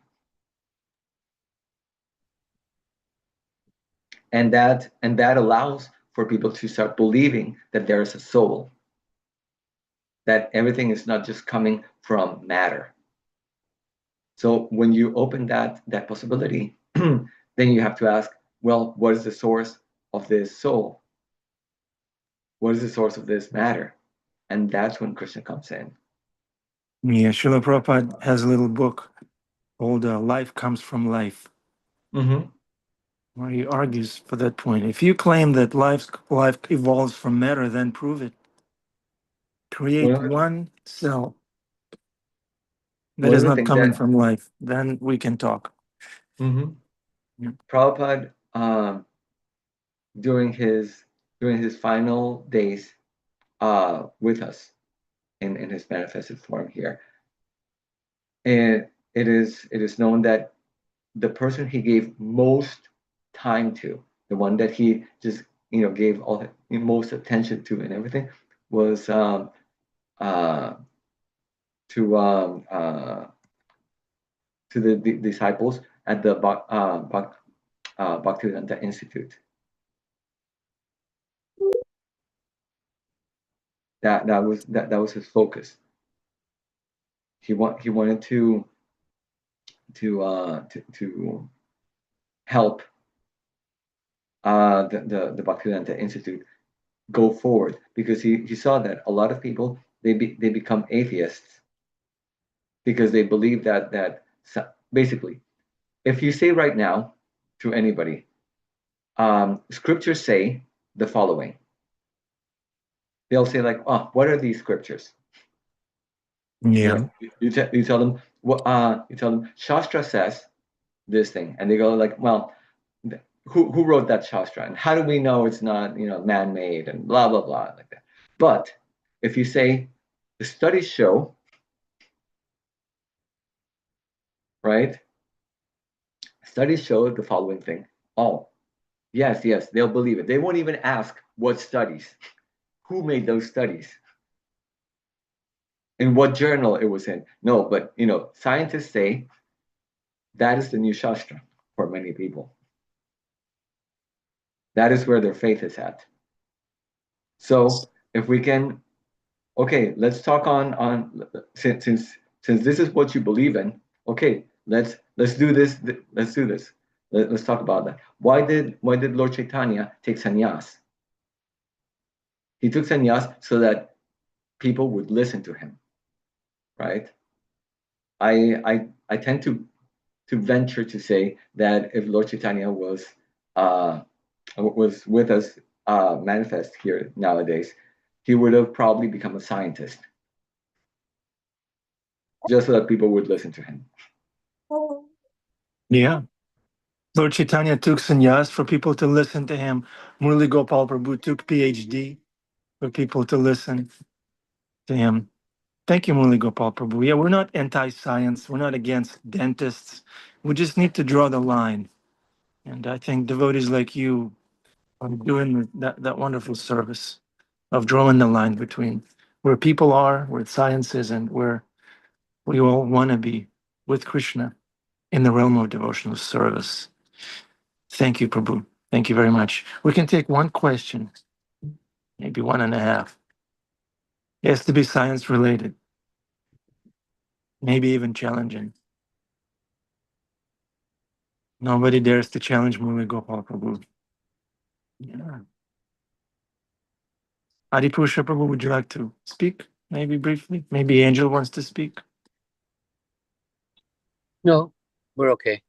And that allows for people to start believing that there is a soul, that everything is not just coming from matter. So when you open that possibility, then you have to ask, well, what is the source of this soul? What is the source of this matter? And that's when Krishna comes in. Yeah, Srila Prabhupada has a little book called Life Comes from Life, where he argues for that point. If you claim that life evolves from matter, then prove it. Create One one cell that one is of the not things coming that from life, then we can talk. Prabhupada, during his final days with us in his manifested form here, and it is known that the person he gave most time to, the one that he just gave all the most attention to and everything, was uh, to the disciples at the Bhaktivedanta Institute. That was his focus. He wanted to help the Bhaktivedanta Institute go forward, because he saw that a lot of people they become atheists because they believe that basically, if you say right now to anybody, scriptures say the following, they'll say like, oh, what are these scriptures? Yeah. You tell them Shastra says this thing, and they go like, well, who wrote that Shastra, and how do we know it's not man-made, and blah blah blah like that. But if you say the studies show, right? Studies show the following thing. Oh, yes, they'll believe it. They won't even ask what studies, who made those studies, in what journal it was in. No, but scientists say that is the new Shastra for many people. That is where their faith is at. So if we can, okay, let's talk on since this is what you believe in. Okay, let's do this. Let's do this. Let's talk about that. Why did Lord Chaitanya take sannyas? He took sannyas so that people would listen to him, right? I tend to venture to say that if Lord Chaitanya was with us manifest here nowadays, he would have probably become a scientist just so that people would listen to him. Yeah. Lord Chaitanya took sannyas for people to listen to him. Murali Gopal Prabhu took PhD for people to listen to him. Thank you, Murali Gopal Prabhu. Yeah, we're not anti-science. We're not against dentists. We just need to draw the line. And I think devotees like you are doing that wonderful service of drawing the line between where people are, where science is, and where we all want to be with Krishna in the realm of devotional service. Thank you, Prabhu. Thank you very much. We can take one question, maybe one and a half. It has to be science related, maybe even challenging. Nobody dares to challenge Murali Gopal Prabhu. Yeah. Adipusha Prabhu, would you like to speak? Maybe briefly? Maybe Angel wants to speak. No, we're okay.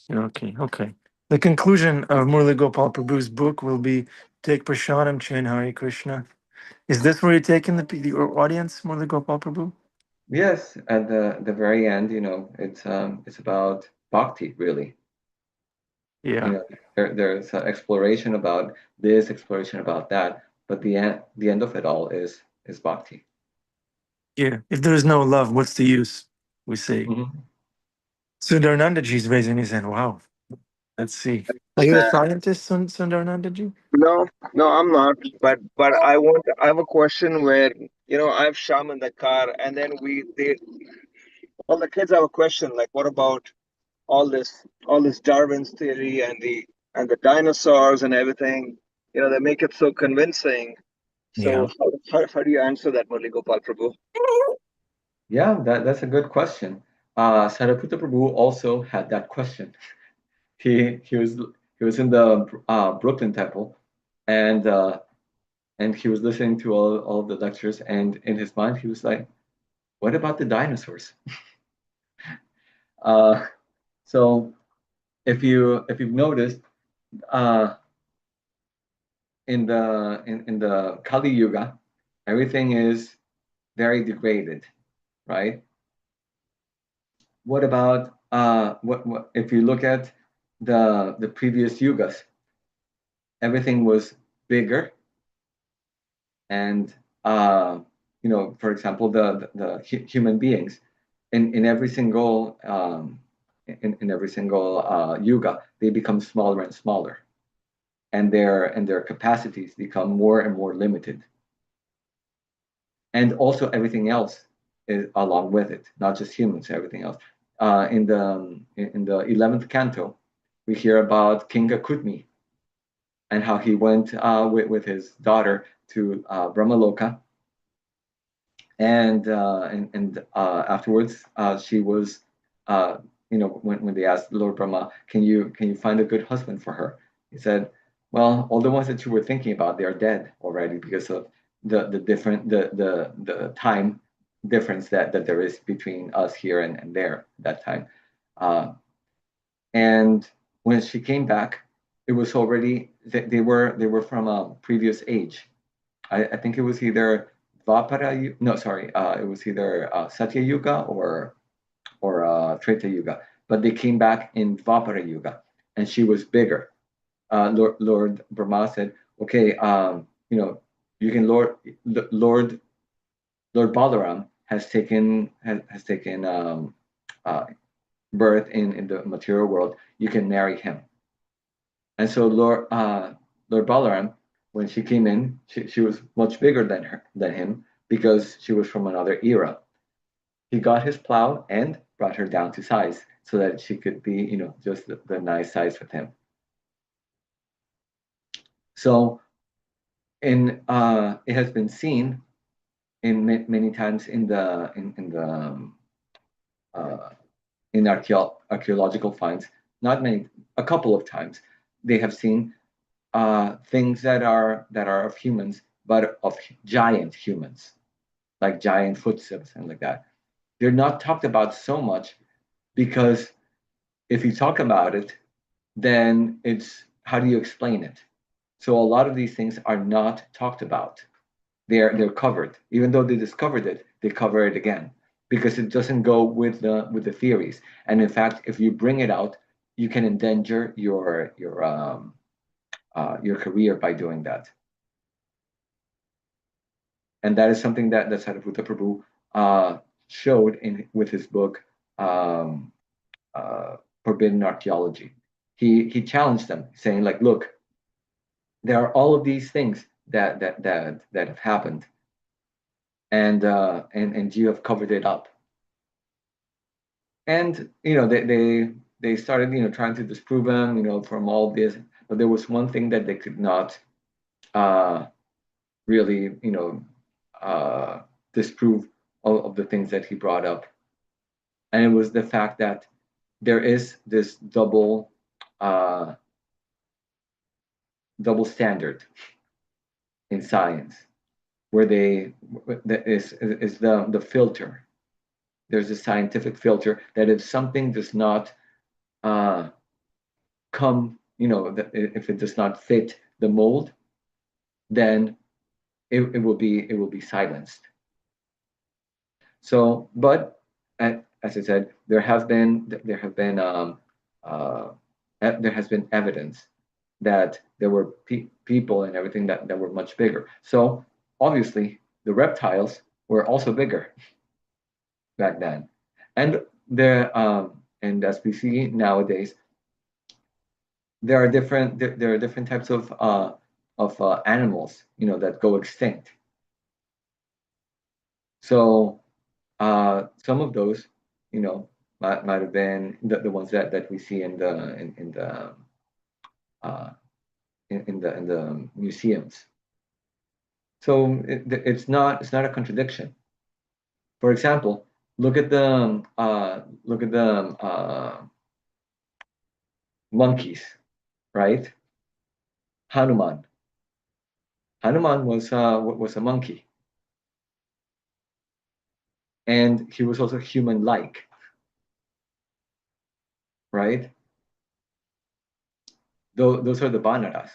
You're okay. Okay. The conclusion of Murali Gopal Prabhu's book will be Take Prasadam, Chant Hare Krishna. Is this where you're taking the audience, Murali Gopal Prabhu? Yes, at the very end, it's about bhakti, really. Yeah. There's an exploration about this, exploration about that, but the end of it all is bhakti. Yeah. If there is no love, what's the use? We say. Mhm. Sundaranandaji is raising his hand. Wow. Let's see. Are you a scientist, Sundaranandaji? No, no, I'm not. But I have a question where I have Sham in the car, and then all the kids have a question like, what about all this Darwin's theory and the dinosaurs and everything? They make it so convincing. Yeah. So how do you answer that, Murali Gopal Prabhu? Yeah, that's a good question. Sariputta Prabhu also had that question. He was in the Brooklyn Temple, and he was listening to all the lectures, and in his mind he was like, "What about the dinosaurs?" Uh, so if you've noticed, uh, in the Kali Yuga, everything is very degraded, right? What about what if you look at the previous yugas? Everything was bigger, and for example, the human beings in every single in every single yuga, they become smaller and smaller, and their capacities become more and more limited, and also everything else is along with it, not just humans, everything else. In the 11th canto, we hear about King Akutmi and how he went with his daughter to Brahmaloka, and afterwards she was when they asked Lord Brahma, can you find a good husband for her? He said, well, all the ones that you were thinking about, they are dead already because of the different the time difference that there is between us here and there at that time. uh, and when she came back, it was already they were from a previous age. I think it was either no, sorry, it was either Satya Yuga or Treta Yuga, but they came back in Dvapara Yuga, and she was bigger. Lord Brahma said, "Okay, you can Lord Balaram has taken uh, birth in the material world. You can marry him." And so Lord Balaram, when she came in, she was much bigger than him because she was from another era. He got his plow and brought her down to size so that she could be, just the nice size with him. So it has been seen many times uh, in archaeological finds. Not many, a couple of times, they have seen things that are of humans, but of giant humans, like giant footsteps and like that. They're not talked about so much because if you talk about it, then it's how do you explain it? So a lot of these things are not talked about. They're covered. Even though they discovered it, they cover it again because it doesn't go with the theories. And in fact, if you bring it out, you can endanger your career by doing that. And that is something that Sariputta Prabhu showed with his book um, uh, Forbidden Archaeology. He challenged them, saying like, look, there are all of these things that have happened, and you have covered it up. And they started trying to disprove him from all this, but there was one thing that they could not uh, really uh, disprove all of the things that he brought up, and it was the fact that there is this uh, double standard in science where that is the filter. There's a scientific filter that if something does not uh, come, if it does not fit the mold, then it will be silenced. So, but as I said, uh, there has been evidence that there were people and everything that were much bigger. So obviously, the reptiles were also bigger. back then. And and as we see nowadays, there are different types of animals, that go extinct. So some of those, might have been the ones that we see uh, in the museums. So it's not a contradiction. For example, look at the monkeys, right? Hanuman. Hanuman was a monkey, and he was also human-like, right? Those are the Banaras.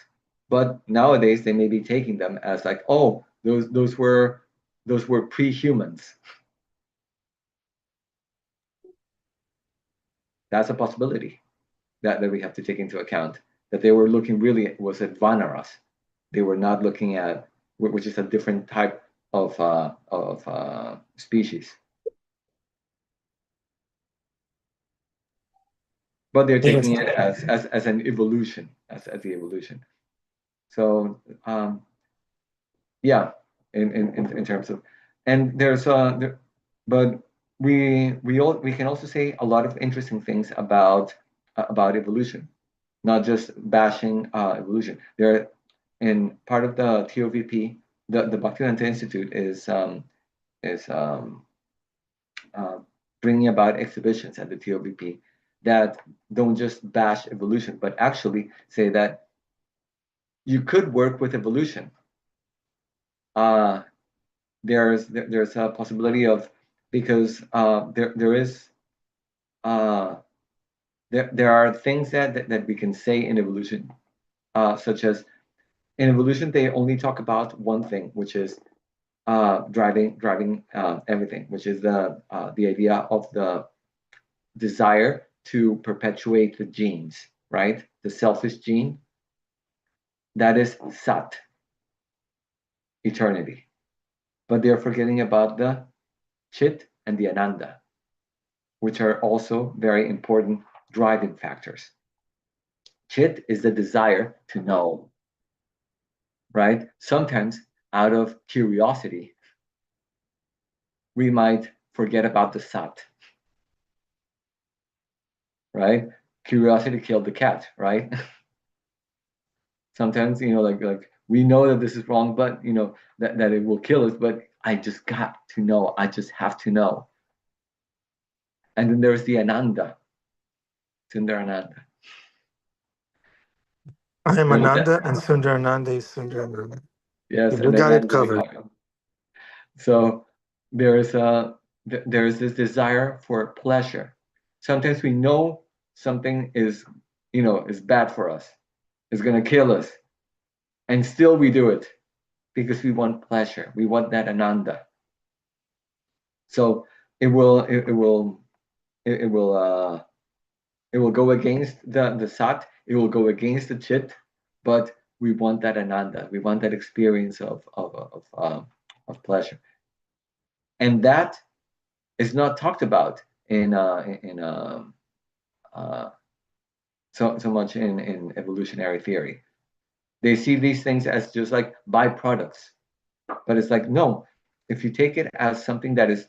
But nowadays they may be taking them as like, oh, those were pre-humans. That's a possibility that we have to take into account. That they were looking really was at Vanaras. They were not looking at, which is a different type of species. But they're Yes. taking it as an evolution, as the evolution. So yeah, in terms of, and but we can also say a lot of interesting things about evolution, not just bashing evolution. There, in part of the TOVP, the Bhaktivedanta Institute is uh, bringing about exhibitions at the TOVP that don't just bash evolution, but actually say that you could work with evolution. There's a possibility of, because there are things that we can say in evolution, such as in evolution they only talk about one thing, which is driving everything, which is the idea of the desire to perpetuate the genes, right? The selfish gene, that is sat, eternity. But they're forgetting about the chit and the ananda, which are also very important driving factors. Chit is the desire to know, right? Sometimes out of curiosity, we might forget about the sat, right? Curiosity killed the cat, right? Sometimes, like we know that this is wrong, but that it will kill us, but I just got to know. I just have to know. And then there's the Ananda, Sundar Ananda. I am Ananda and Sundarananda is Sundarananda. Yes, You and then got it Nanda covered. Vigraha. So there's this desire for pleasure. Sometimes we know something is bad for us, is going to kill us, and still we do it because we want pleasure. We want that Ananda. So it will go against the sat. It will go against the chit, but we want that Ananda. We want that experience of pleasure, and that is not talked about so much in evolutionary theory. They see these things as just like byproducts, but it's like, no, if you take it as something that is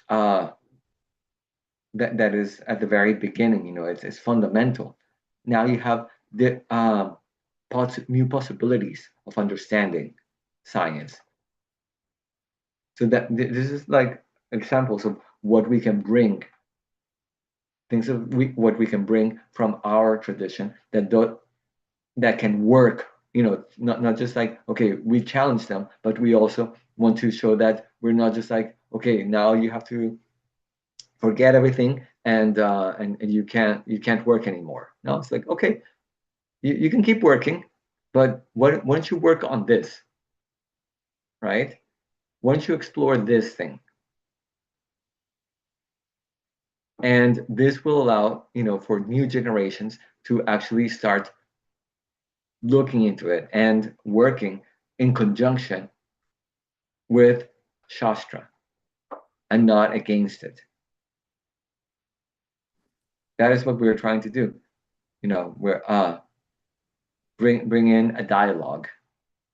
uh, that is at the very beginning, it's fundamental. Now you have the new possibilities of understanding science. So that this is like examples of what we can bring, things of what we can bring from our tradition that can work. Not just like, okay, we challenge them, but we also want to show that we're not just like, okay, now you have to forget everything and you can't work anymore. No, it's like, okay, you can keep working, but why don't you work on this, right? Why don't you explore this thing? And this will allow, for new generations to actually start looking into it and working in conjunction with Shastra. and not against it. That is what we're trying to do. We're bring in a dialogue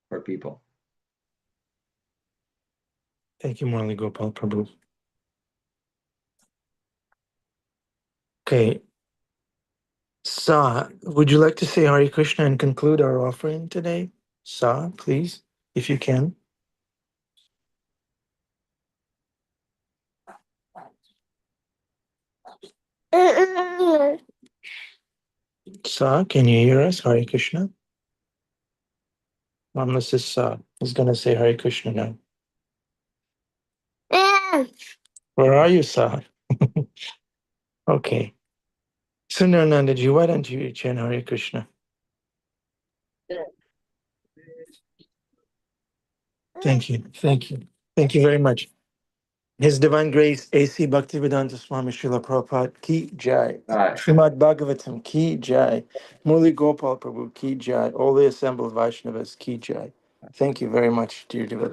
for people. Thank you, Murari Gopal Prabhu. Okay. Sa, would you like to say Hare Krishna and conclude our offering today? Sa, please, if you can. Sa, can you hear us? Hare Krishna. Mrs. Sa is going to say Hare Krishna now. Where are you, Sa? Okay. Sundaranandaji, why don't you chant Hare Krishna? Thank you. Thank you. Thank you very much. His Divine Grace, A.C. Bhaktivedanta Swami Srila Prabhupada Ki Jai. Right. Srimad Bhagavatam Ki Jai. Murari Gopal Prabhu Ki Jai. All the assembled Vaishnavas Ki Jai. Thank you very much, dear devotees.